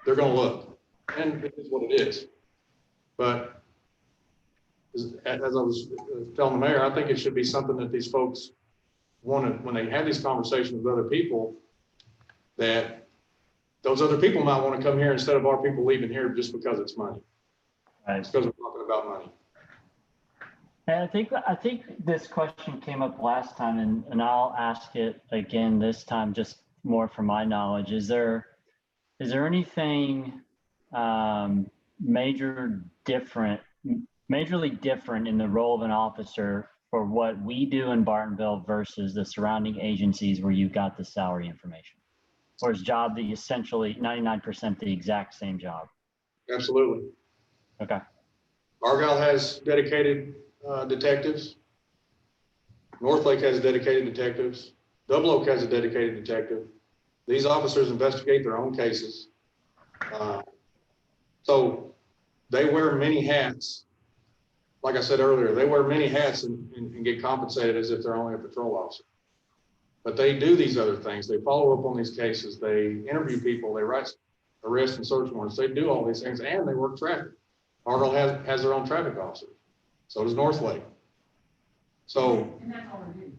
I: going to look. And it is what it is. But as I was telling the mayor, I think it should be something that these folks want to, when they have these conversations with other people, that those other people might want to come here instead of our people leaving here just because it's money.
H: Right.
I: It's because we're talking about money.
H: And I think this question came up last time, and I'll ask it again this time, just more from my knowledge. Is there anything majorly different in the role of an officer for what we do in Bartonville versus the surrounding agencies where you got the salary information? Or is job the essentially 99% the exact same job?
I: Absolutely.
H: Okay.
I: Argyle has dedicated detectives. Northlake has dedicated detectives. Double Oak has a dedicated detective. These officers investigate their own cases. So they wear many hats. Like I said earlier, they wear many hats and get compensated as if they're only a patrol officer. But they do these other things. They follow up on these cases. They interview people. They write arrest and search warrants. They do all these things, and they work traffic. Argyle has their own traffic officer. So does Northlake. So,
J: And that's all I do.
I: and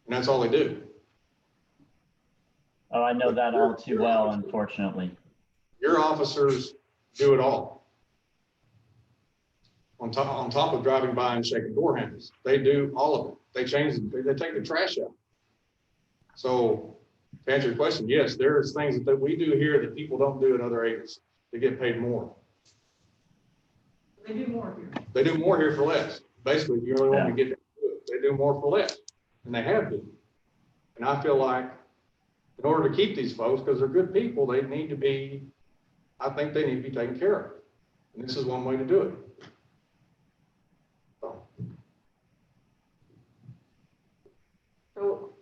I: that's all they do.
H: Oh, I know that all too well, unfortunately.
I: Your officers do it all. On top of driving by and shaking door handles, they do all of it. They change it. They take the trash out. So to answer your question, yes, there's things that we do here that people don't do in other agencies. They get paid more.
J: They do more here.
I: They do more here for less. Basically, you really want to get to it. They do more for less, and they have been. And I feel like in order to keep these folks, because they're good people, they need to be, I think they need to be taken care of. And this is one way to do it. So,
J: So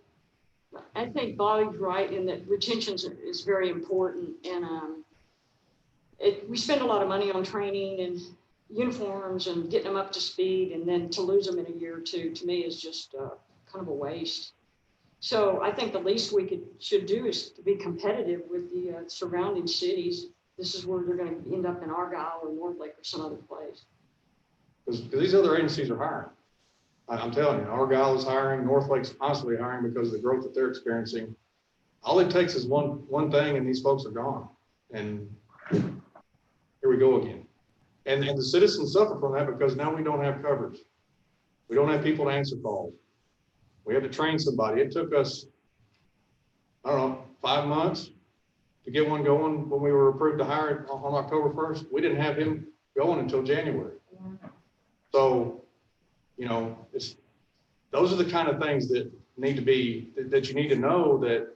J: I think Bobby's right in that retention is very important. And we spend a lot of money on training and uniforms and getting them up to speed, and then to lose them in a year or two, to me, is just kind of a waste. So I think the least we should do is to be competitive with the surrounding cities. This is where they're going to end up in Argyle or Northlake or some other place.
I: because these other agencies are hiring. I'm telling you, Argyle is hiring, Northlake's constantly hiring because of the growth that they're experiencing. All it takes is one thing and these folks are gone. And here we go again. And the citizens suffer from that because now we don't have coverage. We don't have people to answer calls. We have to train somebody. It took us, I don't know, 5 months to get one going when we were approved to hire it on October 1st. We didn't have him going until January. So, you know, those are the kind of things that need to be, that you need to know, that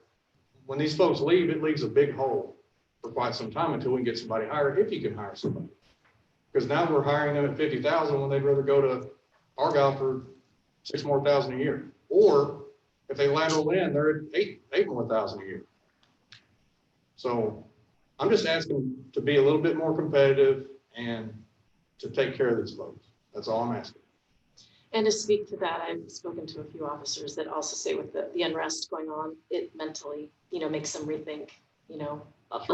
I: when these folks leave, it leaves a big hole for quite some time until we can get somebody hired, if you can hire somebody. Because now we're hiring them at $50,000 when they'd rather go to Argyle for $6,000 more a year. Or if they lateral in, they're at $8,000 more a year. So I'm just asking to be a little bit more competitive and to take care of these folks. That's all I'm asking.
C: And to speak to that, I've spoken to a few officers that also say with the unrest going on, it mentally, makes them rethink, a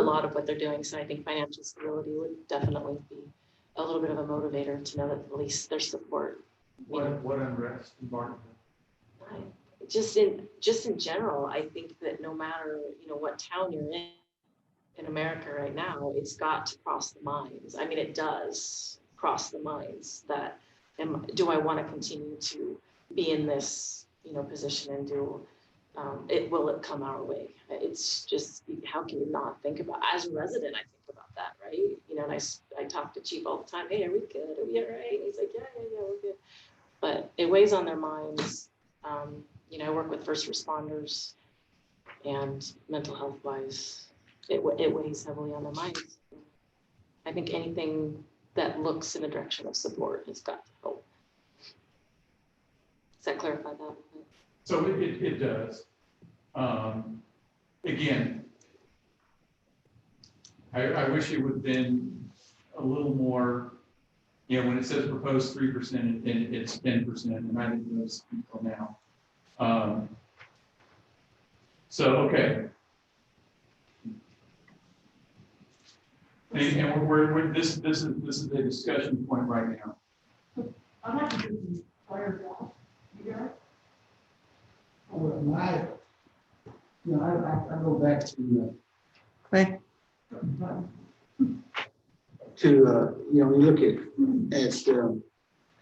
C: lot of what they're doing. So I think financial stability would definitely be a little bit of a motivator to know that at least there's support.
D: What unrest environment?
C: Right. Just in general, I think that no matter, what town you're in America right now, it's got to cross the minds. I mean, it does cross the minds that, do I want to continue to be in this, position and do will it come our way? It's just, how can you not think about, as a resident, I think about that, right? And I talk to Chief all the time. Hey, are we good? Are we all right? And he's like, yeah, we're good. But it weighs on their minds. I work with first responders, and mental health wise, it weighs heavily on their minds. I think anything that looks in the direction of support has got to help. Does that clarify that?
A: So it does. Again, I wish it would have been a little more, when it says proposed 3%, and it's 10%, and I didn't notice until now. So, okay. And we're this is a discussion point right now.
J: I'd like to do some fire jobs. You got it?
E: I go back to,
F: Right.
E: you look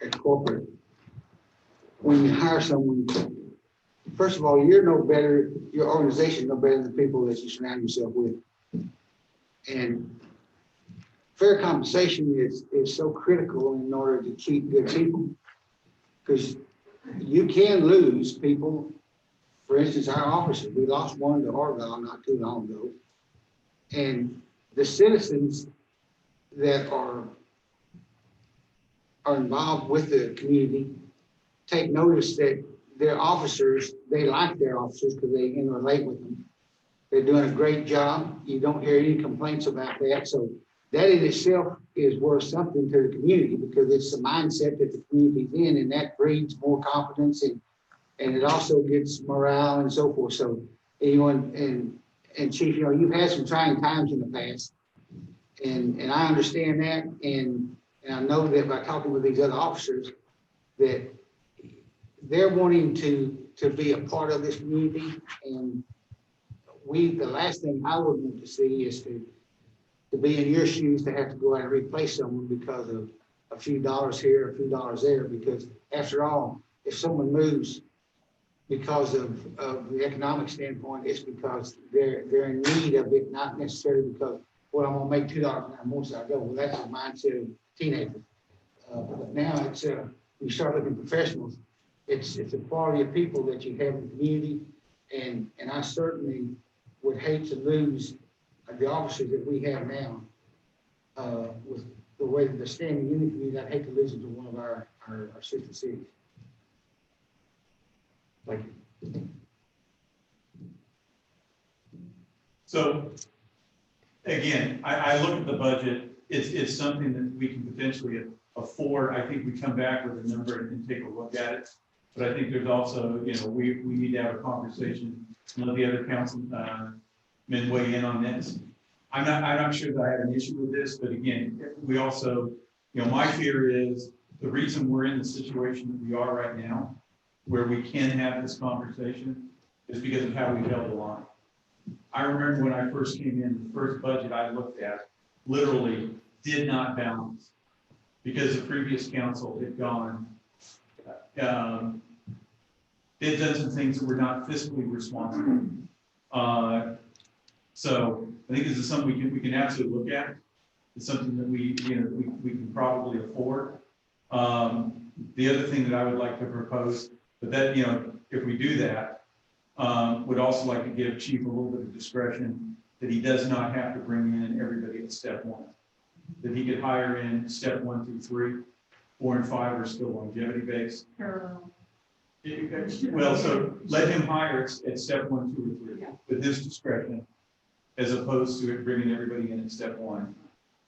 E: at corporate, when you hire someone, first of all, you're no better, your organization is no better than the people that you surround yourself with. And fair compensation is so critical in order to keep good people, because you can lose people. For instance, our officers, we lost one to Argyle not too long ago. And the citizens that are are involved with the community take notice that their officers, they like their officers because they interrelate with them. They're doing a great job. You don't hear any complaints about that. So that in itself is worth something to the community because it's the mindset that the community's in, and that breeds more confidence and it also gets morale and so forth. So, you know, and Chief, you know, you've had some trying times in the past, and I understand that, and I know that by talking with these other officers that they're wanting to be a part of this community, and the last thing I would want to see is to be in your shoes, to have to go out and replace someone because of a few dollars here, a few dollars there, because after all, if someone moves because of the economic standpoint, it's because they're in need of it, not necessarily because, well, I'm gonna make $2 an hour more, so I go. Well, that's the mindset of teenagers. But now it's you start looking at professionals. It's a quality of people that you have in the community, and I certainly would hate to lose the officers that we have now with the way that they're standing in the community. I'd hate to lose them to one of our sister cities. Thank you.
A: So again, I look at the budget, it's something that we can potentially afford. I think we come back with a number and take a look at it. But I think there's also, you know, we need to have a conversation, let the other councilmen weigh in on this. I'm not sure that I have an issue with this, but again, we also, you know, my fear is the reason we're in the situation that we are right now, where we can have this conversation, is because of how we held the line. I remember when I first came in, the first budget I looked at literally did not balance because the previous council had gone, they had done some things that were not fiscally responsible. So I think this is something we can absolutely look at. It's something that we can probably afford. The other thing that I would like to propose, but that, you know, if we do that, would also like to give Chief a little bit of discretion that he does not have to bring in everybody at step 1. That he could hire in step 1 through 3, 4 and 5 are still longevity based. Well, so let him hire at step 1, 2, or 3 with his discretion, as opposed to bringing everybody in at step 1,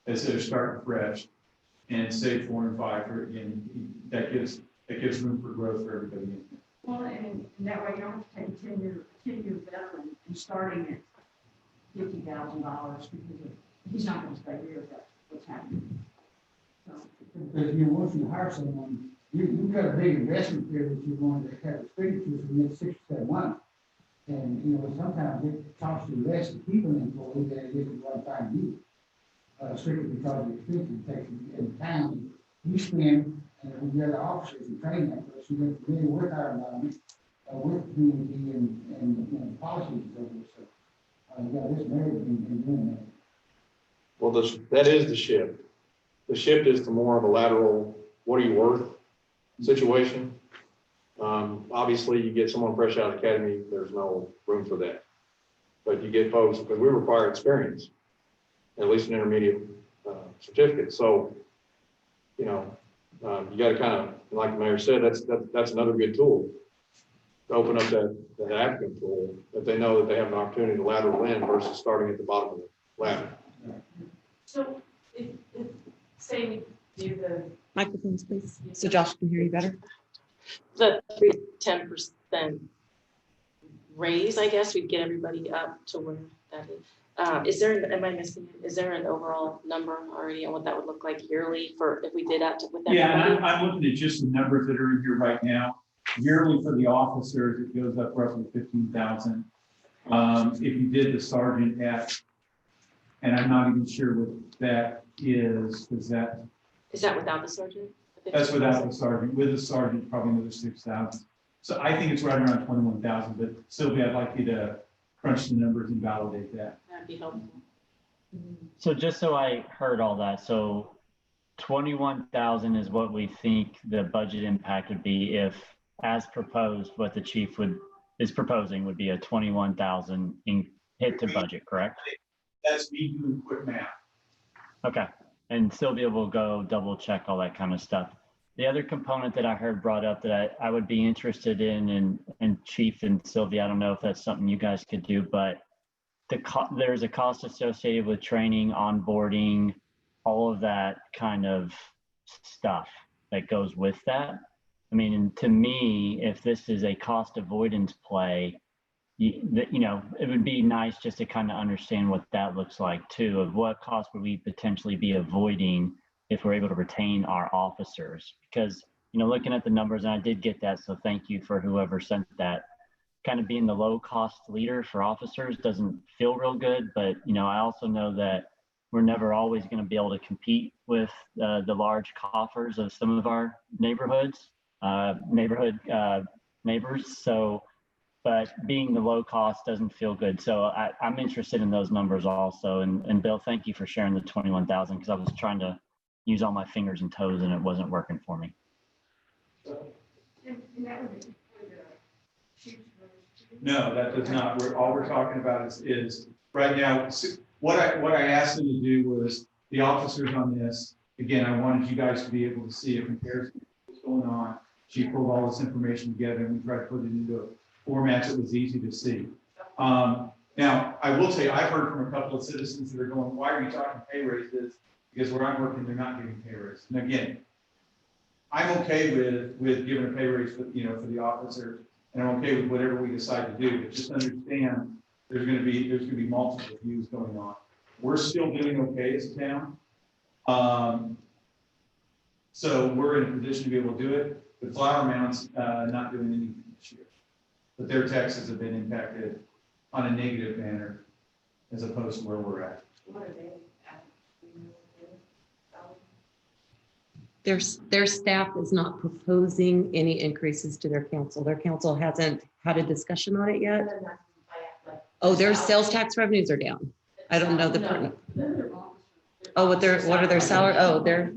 A: instead of starting fresh and say 4 and 5. For again, that gives room for growth for everybody in there.
K: Well, and that way you don't have to take a 10-year veteran and starting at $50,000 because he's not going to stay here. That's what's happening. So,
E: Because, you know, once you hire someone, you've got a big investment there that you're going to have expenditures for the next 6 or 7 months. And, you know, sometimes it costs you less to keep an employee than it is to go and find you. Strictly because of the expenses it takes in time you spend with the other officers and train them, so you're familiar with our environment, with community and you know, policies and so forth. So, this mayor has been doing that.
I: Well, that is the shift. The shift is to more of a lateral, what are you worth situation. Obviously, you get someone fresh out of academy, there's no room for that. But you get folks, because we require experience, at least an intermediate certificate. So, you know, you got to kind of, like the mayor said, that's another good tool to open up that applicant pool if they know that they have an opportunity to lateral in versus starting at the bottom of the ladder.
C: So if say we do the
F: Microphones, please, so Josh can hear you better.
L: The 10% raise, I guess, we'd get everybody up to where that is. Is there, am I missing it? Is there an overall number already on what that would look like yearly for if we did that with everybody?
A: Yeah, and I'm looking at just the numbers that are in here right now. Yearly for the officers, it goes up roughly 15,000. If you did the sergeant at, and I'm not even sure what that is that?
L: Is that without the sergeant?
A: That's without the sergeant. With the sergeant, probably another 6,000. So I think it's right around 21,000. But Sylvia, I'd like you to crunch the numbers and validate that.
L: That'd be helpful.
H: So just so I heard all that, so 21,000 is what we think the budget impact would be if, as proposed, what the chief is proposing would be a 21,000 hit to budget, correct?
A: That's me doing quick math.
H: Okay. And Sylvia will go double check all that kind of stuff. the other component that I heard brought up that I would be interested in, and Chief and Sylvia, I don't know if that's something you guys could do, but there's a cost associated with training, onboarding, all of that kind of stuff that goes with that. I mean, and to me, if this is a cost avoidance play, it would be nice just to kind of understand what that looks like too, of what cost would we potentially be avoiding if we're able to retain our officers. Because, looking at the numbers, and I did get that, so thank you for whoever sent that, kind of being the low cost leader for officers doesn't feel real good. But, I also know that we're never always going to be able to compete with the large coffers of some of our neighbors. So, but being the low cost doesn't feel good. So I'm interested in those numbers also. And Bill, thank you for sharing the 21,000, because I was trying to use all my fingers and toes and it wasn't working for me.
A: No, that does not. All we're talking about is right now, what I asked them to do was the officers on this. Again, I wanted you guys to be able to see a comparison of what's going on. She pulled all this information together and we tried to put it into a format that was easy to see. Now, I will tell you, I've heard from a couple of citizens that are going, why are you talking pay raises? Because where I'm working, they're not giving pay raises. And again, I'm okay with giving a pay raise for the officers, and I'm okay with whatever we decide to do. But just understand there's going to be multiple views going on. We're still doing okay as a town, so we're in a position to be able to do it. But Flower Mound's not doing anything this year, but their taxes have been impacted on a negative manner as opposed to where we're at.
K: What are they?
F: Their staff is not proposing any increases to their council. Their council hasn't had a discussion on it yet. Oh, their sales tax revenues are down. I don't know the part. Oh, what are their salary? Oh,
D: Their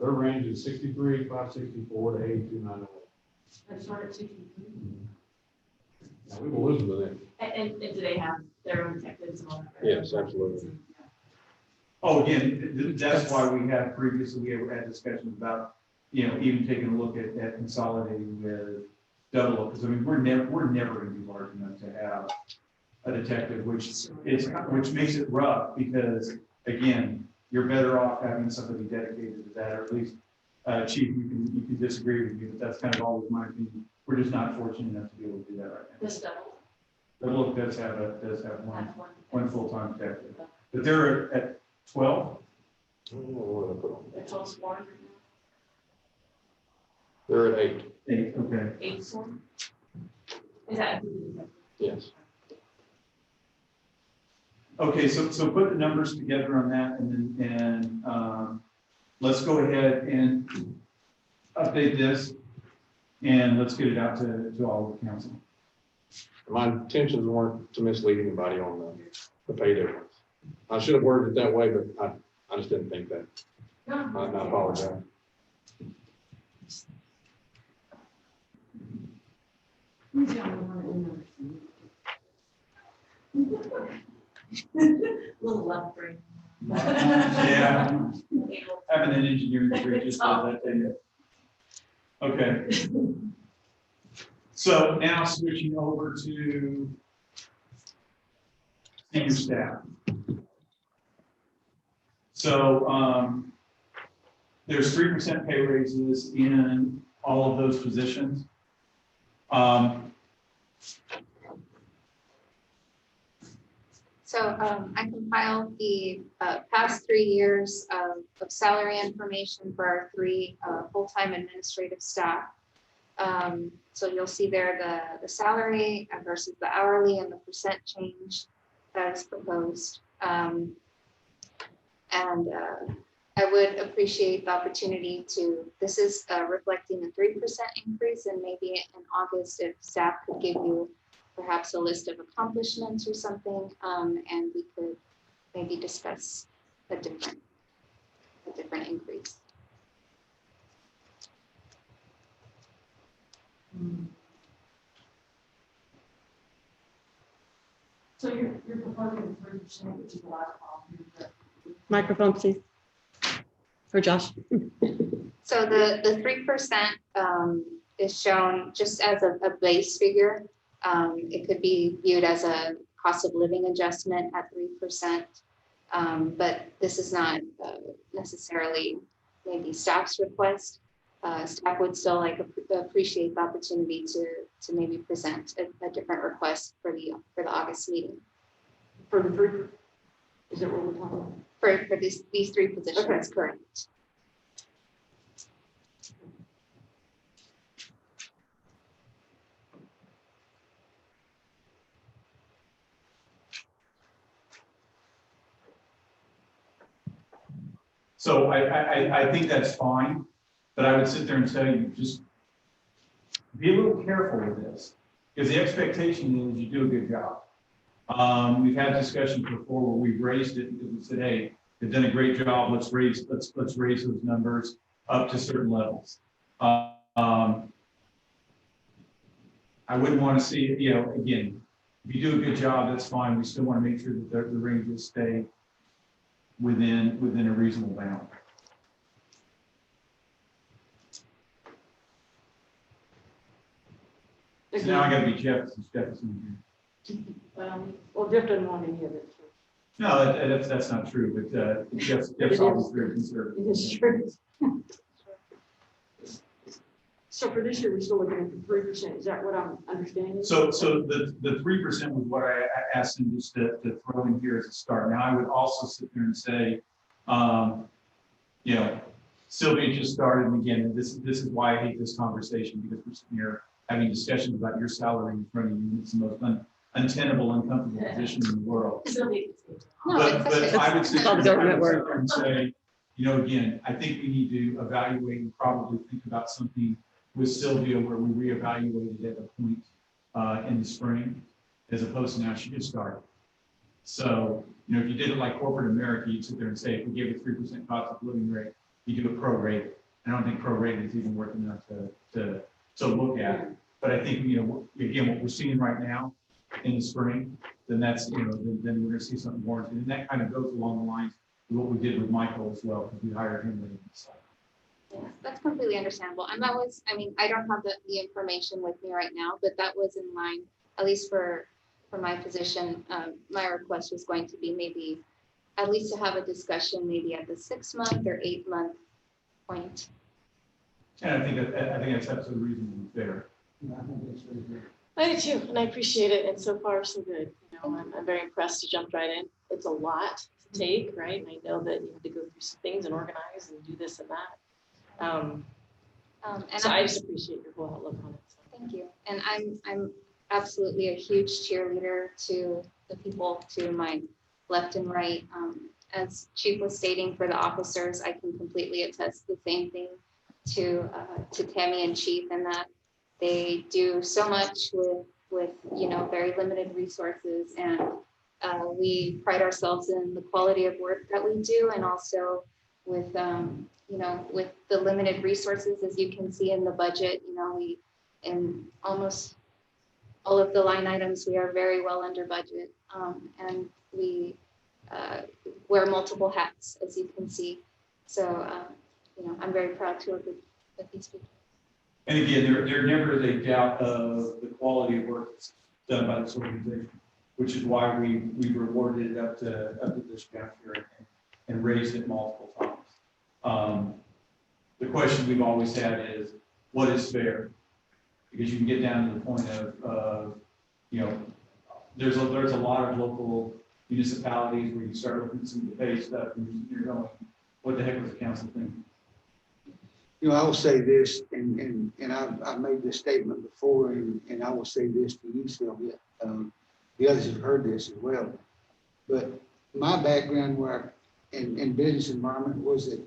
D: range is 63,564 to 82,908.
K: They start at 63.
I: Now, we will listen to them.
C: And do they have their own detectives and all that?
I: Yes, absolutely.
A: Oh, again, that's why we had previously, we had discussions about, even taking a look at consolidating with double, because I mean, we're never going to be large enough to have a detective, which makes it rough, because again, you're better off having somebody dedicated to that, or at least, Chief, you can disagree with me, but that's kind of always my opinion. We're just not fortunate enough to be able to do that right now.
C: This double.
A: Double does have one full-time detective, but they're at 12.
C: They're 12 sworn.
I: They're at 8.
A: 8, okay.
C: 8 sworn. Is that?
I: Yes.
A: Okay, so put the numbers together on that, and let's go ahead and update this, and let's get it out to all of the council.
I: My intentions weren't to mislead anybody on the pay difference. I should have worded it that way, but I just didn't think that. I apologize.
K: Who's the only one that knows?
C: Little left brain.
A: Yeah, having an engineering degree just does that to you. Okay. So now switching over to senior staff. So there's 3% pay raises in all of those positions.
G: So I compiled the past 3 years of salary information for our 3 full-time administrative staff. So you'll see there the salary versus the hourly and the percent change that is proposed. And I would appreciate the opportunity this is reflecting a 3% increase, and maybe in August, if staff could give you perhaps a list of accomplishments or something, and we could maybe discuss a different increase.
K: So you're proposing 3%, which is a lot of.
F: Microphone, please. for Josh.
G: So the 3% is shown just as a base figure. It could be viewed as a cost of living adjustment at 3%. But this is not necessarily maybe staff's request. Staff would still appreciate the opportunity to maybe present a different request for the August meeting.
J: For the three, is that what we're talking about?
G: For these three positions,
J: Okay.
G: correct.
A: So I think that's fine, but I would sit there and tell you, just be a little careful with this, because the expectation is you do a good job. We've had discussions before where we've raised it because we said, hey, they've done a great job, let's raise those numbers up to certain levels. I wouldn't want to see, again, if you do a good job, that's fine. We still want to make sure that the ranges stay within a reasonable bound. So now I got to be Jefferson here.
J: Well, Jeff doesn't want any of it. So.
A: No, that's not true, but Jeff's always very conservative.
J: It is true. So for this year, we're still looking at the 3%. Is that what I'm understanding?
A: So the 3% was what I asked him just to throw in here as a start. Now I would also sit there and say, Sylvia just started, and again, this is why I hate this conversation, because we're sitting here having discussions about your salary in front of you. It's the most untenable, uncomfortable position in the world. But I would sit there and say, again, I think we need to evaluate and probably think about something with Sylvia where we reevaluated at a point in the spring, as opposed to now she just started. So, if you did it like corporate America, you'd sit there and say, if we gave it 3% cost of living rate, you do it prorated. I don't think prorated is even worth enough to look at. But I think, again, what we're seeing right now in the spring, then that's, then we're going to see something warranted. And that kind of goes along the lines of what we did with Michael as well, because we hired him later this cycle.
G: Yeah, that's completely understandable. And that was, I don't have the information with me right now, but that was in line, at least for my position. My request was going to be maybe at least to have a discussion maybe at the 6-month or 8-month point.
A: And I think that's absolutely reasonable and fair.
L: I do too, and I appreciate it, and so far so good. I'm very impressed. You jumped right in. It's a lot to take, right? And I know that you have to go through some things and organize and do this and that. So I just appreciate your whole outlook on it. So.
G: Thank you. And I'm absolutely a huge cheerleader to the people to my left and right. As Chief was stating, for the officers, I can completely attest the same thing to Tammy and Chief, and that they do so much with very limited resources, and we pride ourselves in the quality of work that we do, and also with with the limited resources, as you can see in the budget, we in almost all of the line items, we are very well under budget, and we wear multiple hats, as you can see. So, I'm very proud to work with these people.
A: And again, there never is a doubt of the quality of work that's done by this organization, which is why we rewarded it up to this past year and raised it multiple times. The question we've always had is, what is fair? Because you can get down to the point of there's a lot of local municipalities where you start looking at some of the pay stuff and you're going, what the heck was the council thinking?
E: I will say this, and I've made this statement before, and I will say this to you, Sylvia. The others have heard this as well. But my background in business environment was that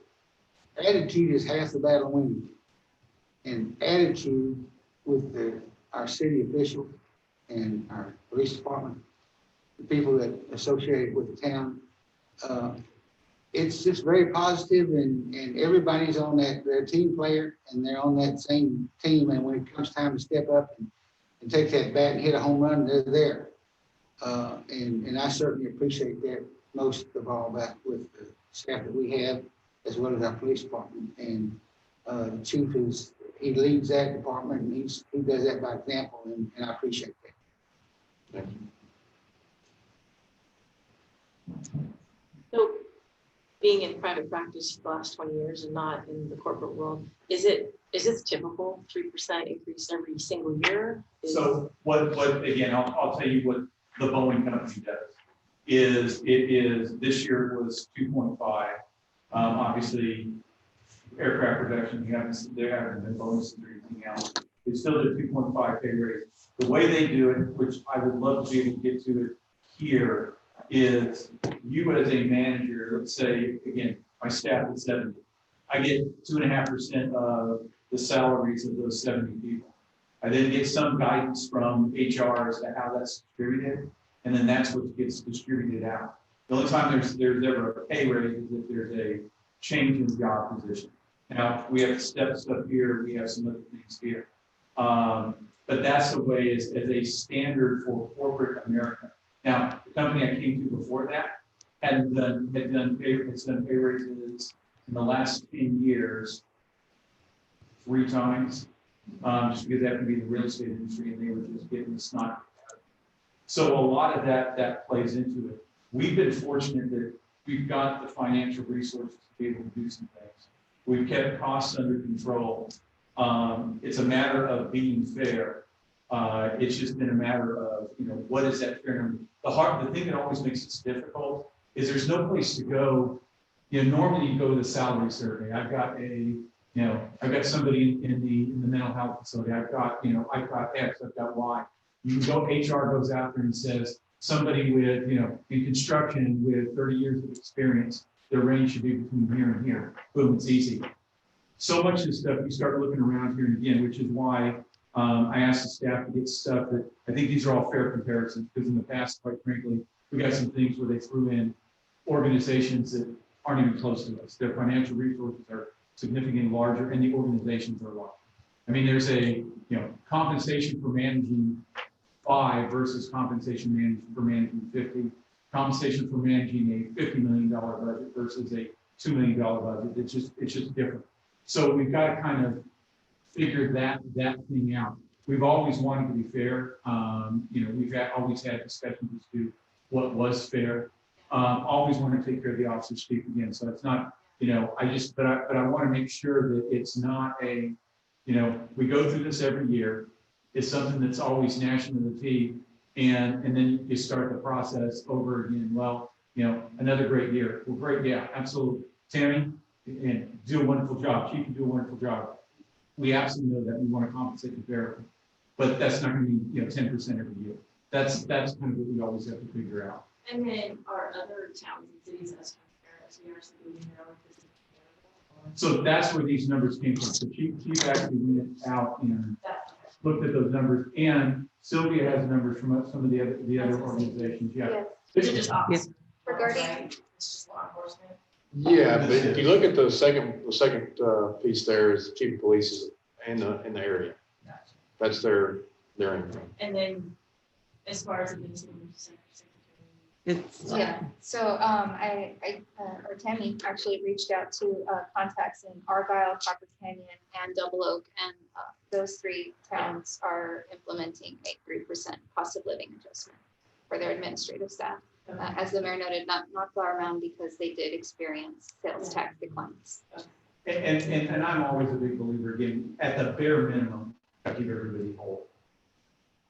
E: attitude is half the battle winning. And attitude with our city officials and our police department, the people that associate with the town, it's just very positive, and everybody's on they're a team player, and they're on that same team. And when it comes time to step up and take that bat and hit a home run, they're there. And I certainly appreciate that most of all with the staff that we have as well as our police department. And the chief he leads that department, and he does that by example, and I appreciate that.
I: Thank you.
L: So being in private practice for the last 20 years and not in the corporate world, is this typical 3% increase every single year?
A: So what again, I'll tell you what the Boeing company does. This year it was 2.5. Obviously, aircraft production, they haven't been bonuses or anything else. They still did 2.5 pay raise. The way they do it, which I would love to be able to get to it here, is you as a manager, let's say, again, my staff is 70. I get 2.5% of the salaries of those 70 people. I then get some guidance from HR as to how that's distributed, and then that's what gets distributed out. The only time there's ever a pay raise is if there's a change in job position. Now, we have steps up here, we have some other things here. But that's the way as a standard for corporate America. Now, the company I came to before that has done pay raises in the last 10 years 3 times, just because that could be the real estate industry and they were just getting the snot. So a lot of that plays into it. We've been fortunate that we've got the financial resources to be able to do some things. We've kept costs under control. It's a matter of being fair. It's just been a matter of, what is that fair number? The thing that always makes it difficult is there's no place to go. Normally you go to the salary survey. I've got somebody in the mental health facility. I've got X, I've got Y. You can go, HR goes out there and says, somebody with, in construction with 30 years of experience, their range should be between here and here. Boom, it's easy. So much of this stuff, you start looking around here and again, which is why I asked the staff to get stuff that, I think these are all fair comparisons, because in the past, quite frankly, we got some things where they threw in organizations that aren't even close to us. Their financial resources are significantly larger and the organizations are larger. I mean, there's a, compensation for managing 5 versus compensation for managing 50. Compensation for managing a $50 million budget versus a $2 million budget. It's just different. So we've got to kind of figure that thing out. We've always wanted to be fair. We've always had discussions as to what was fair. Always want to take care of the officer's chief again. So it's not, but I want to make sure that it's not a, we go through this every year. It's something that's always gnashing of the teeth, and then you start the process over again. Well, another great year. Well, great, yeah, absolutely. Tammy, and do a wonderful job. Chief, you do a wonderful job. We absolutely know that we want to compensate you fairly, but that's not going to be 10% every year. That's kind of what we always have to figure out.
C: And then our other towns and cities as transparent as we are, so we know if this is comparable.
A: So that's where these numbers came from. So Chief actually went out and looked at those numbers, and Sylvia has numbers from some of the other organizations. Yeah.
C: Is it just office?
G: Regarding-
C: It's just law enforcement.
I: Yeah, but if you look at the second piece there is the chief of police is in the area. That's their income.
C: And then as far as administrative secretary.
F: It's,
G: Yeah, so or Tammy actually reached out to contacts in Argyle, Copper Canyon, and Double Oak, and those 3 towns are implementing a 3% cost of living adjustment for their administrative staff. As the mayor noted, not Flower Mound, because they did experience sales tax declines.
A: And I'm always a big believer, again, at the bare minimum, I keep everybody whole.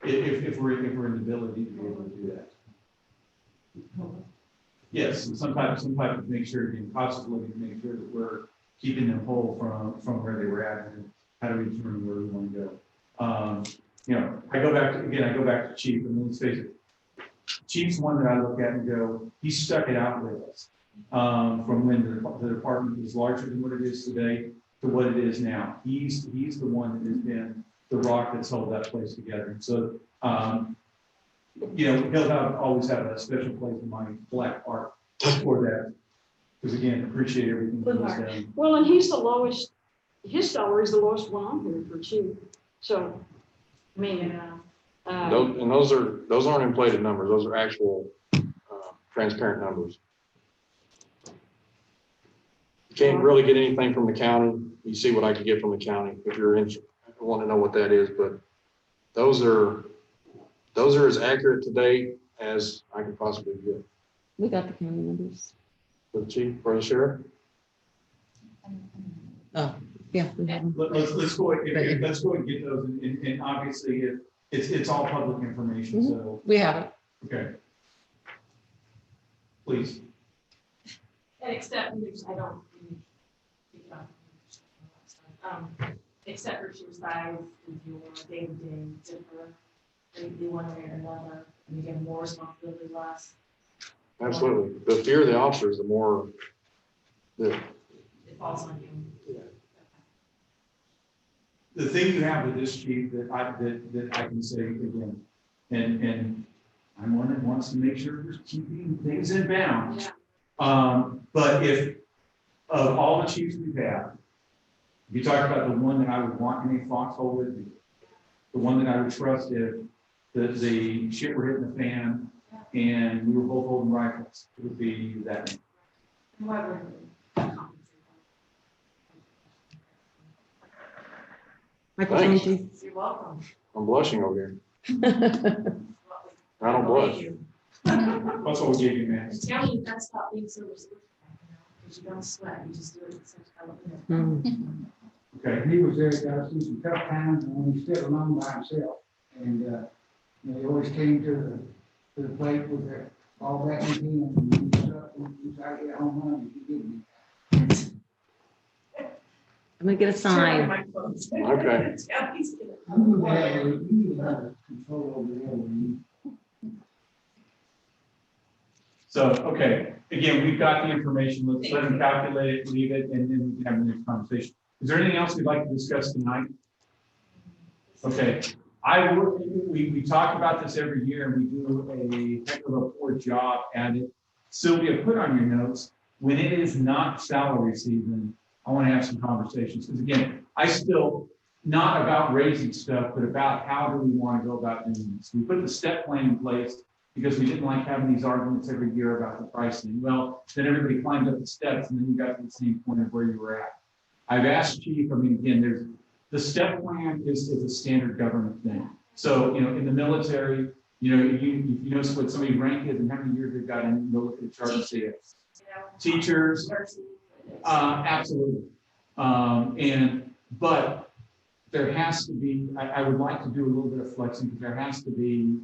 A: If we're in the ability to be able to do that. Yes, and some type of make sure, again, cost of living, to make sure that we're keeping them whole from where they were at, and how do we determine where we want to go. I go back to Chief, and let's face it, Chief's one that I look at and go, he stuck it out with us from when the department was larger than what it is today to what it is now. He's the one that has been the rock that's held that place together. So, he'll always have a special place in my black heart for that. Because again, appreciate everything that was done.
J: Well, and he's the lowest, his salary is the lowest one on here for chief. So, I mean,
I: Those aren't inflated numbers. Those are actual transparent numbers. You can't really get anything from the county. You see what I can get from the county if you're interested. I want to know what that is, but those are as accurate to date as I could possibly get.
F: We got the county numbers.
I: For the chief, for the sheriff?
F: Oh, yeah. we have them.
A: Let's go ahead, let's go and get those, and obviously, it's all public information, so,
F: We have it.
A: okay. Please.
C: And except, I don't. Except for your size, is your day-to-day differ, maybe one way or another, and you get more responsibility, less.
I: Absolutely. The fewer the officers, the more, the,
C: It falls on you.
A: The thing you have with this chief that I can say again, and I'm one that wants to make sure we're keeping things in bounds. But if, of all the chiefs we've had, if you talk about the one that I would want in a foxhole with me, the one that I would trust if the shit were hitting the fan and we were both holding rifles, it would be that man.
C: Whoever.
F: Michael,
I: Thanks.
F: thank you.
C: You're welcome.
I: I'm blushing over here. I don't blush.
A: That's what we gave you, man.
C: Tell me that's about being so restricted, because you don't sweat, you just do it in such elegant.
F: Mm.
A: Okay.
E: He was there, got to see some tough times, and when he's still alone by himself. And, he always came to the plate with all that in him, and he tried to get home run, and he didn't.
F: I'm gonna get a sign.
I: Okay.
E: You have control over there when
A: So, okay, again, we've got the information, let's let them calculate it, leave it, and then we can have the next conversation. Is there anything else we'd like to discuss tonight? Okay, we talk about this every year, and we do a heck of a poor job at it. Sylvia, put on your notes, when it is not salary season, I want to have some conversations, because again, I still, not about raising stuff, but about how do we want to go about doing this. We put the step plan in place because we didn't like having these arguments every year about the pricing. Well, then everybody climbed up the steps and then you got to the same point of where you were at. I've asked Chief, I mean, again, the step plan is a standard government thing. So, in the military, if you notice what somebody's rank is and how many years they've got in, you go look at the chart and see it. Teachers, absolutely. But there has to be, I would like to do a little bit of flexing, because there has to be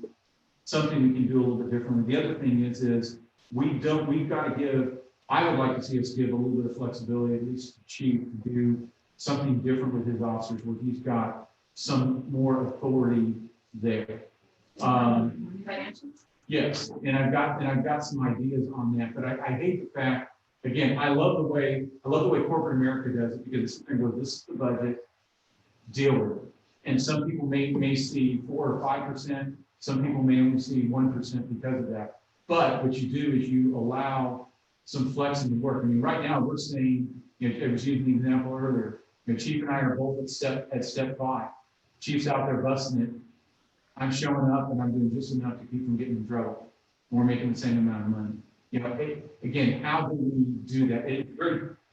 A: something we can do a little bit differently. The other thing is we've got to give, I would like to see us give a little bit of flexibility, at least to Chief, to do something different with his officers where he's got some more authority there. Yes, and I've got some ideas on that, but I hate the fact, again, I love the way corporate America does it, because it's going to go, this is the budget, deal with it. And some people may see 4 or 5%. Some people may only see 1% because of that. But what you do is you allow some flex in the work. I mean, right now we're saying, I was using the example earlier, Chief and I are both at step 5. Chief's out there busting it. I'm showing up and I'm doing just enough to keep from getting in trouble. We're making the same amount of money. Again, how do we do that? It's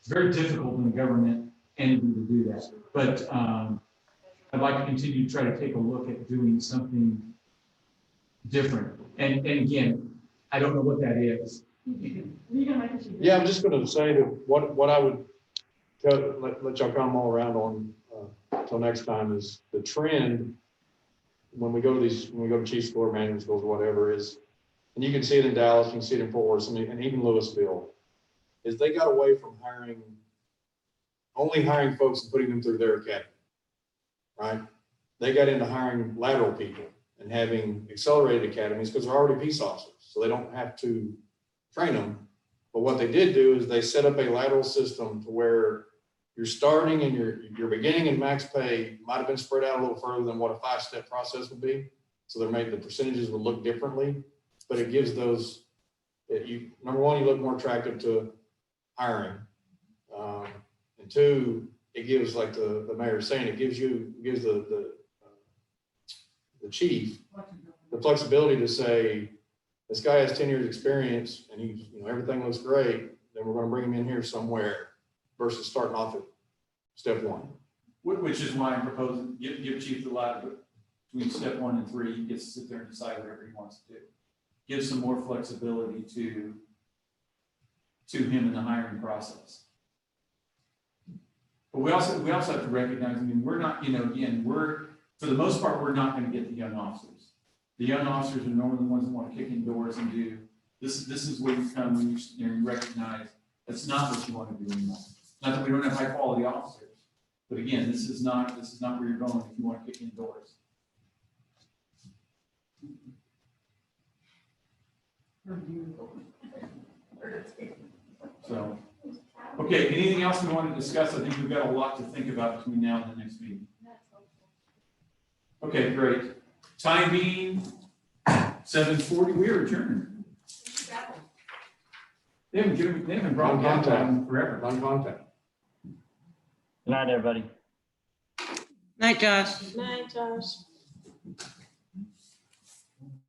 A: very difficult in a government entity to do that. But I'd like to continue to try to take a look at doing something different. And again, I don't know what that is.
I: Yeah, I'm just going to say that what I would let y'all come all around on until next time is the trend when we go to chief school or management schools or whatever is, and you can see it in Dallas, you can see it in Fort Worth, and even Louisville, is they got away from only hiring folks and putting them through their academy, right? They got into hiring lateral people and having accelerated academies because they're already peace officers, so they don't have to train them. But what they did do is they set up a lateral system to where you're starting and your beginning and max pay might have been spread out a little further than what a 5-step process would be. So the percentages would look differently, but it gives those, number one, you look more attractive to hiring. And 2, it gives, like the mayor is saying, it gives the chief the flexibility to say, this guy has 10 years experience and everything looks great, then we're going to bring him in here somewhere versus starting off at step one.
A: Which is why I'm proposing, give Chief the latitude between step 1 and 3, he gets to sit there and decide whatever he wants to do. Give some more flexibility to him in the hiring process. But we also have to recognize, I mean, we're not, again, for the most part, we're not gonna get the young officers. The young officers are normally the ones that want to kick in doors and do, this is where you come when you recognize that's not what you want to do anymore. Not that we don't have high quality officers, but again, this is not where you're going if you want to kick in doors. So, okay, anything else we want to discuss? I think we've got a lot to think about between now and the next meeting. Okay, great. Time being 7:40, we are adjourned. They haven't brought contact on forever.
I: Non-contact.
H: Good night, everybody.
F: Night, Josh.
L: Night, Josh.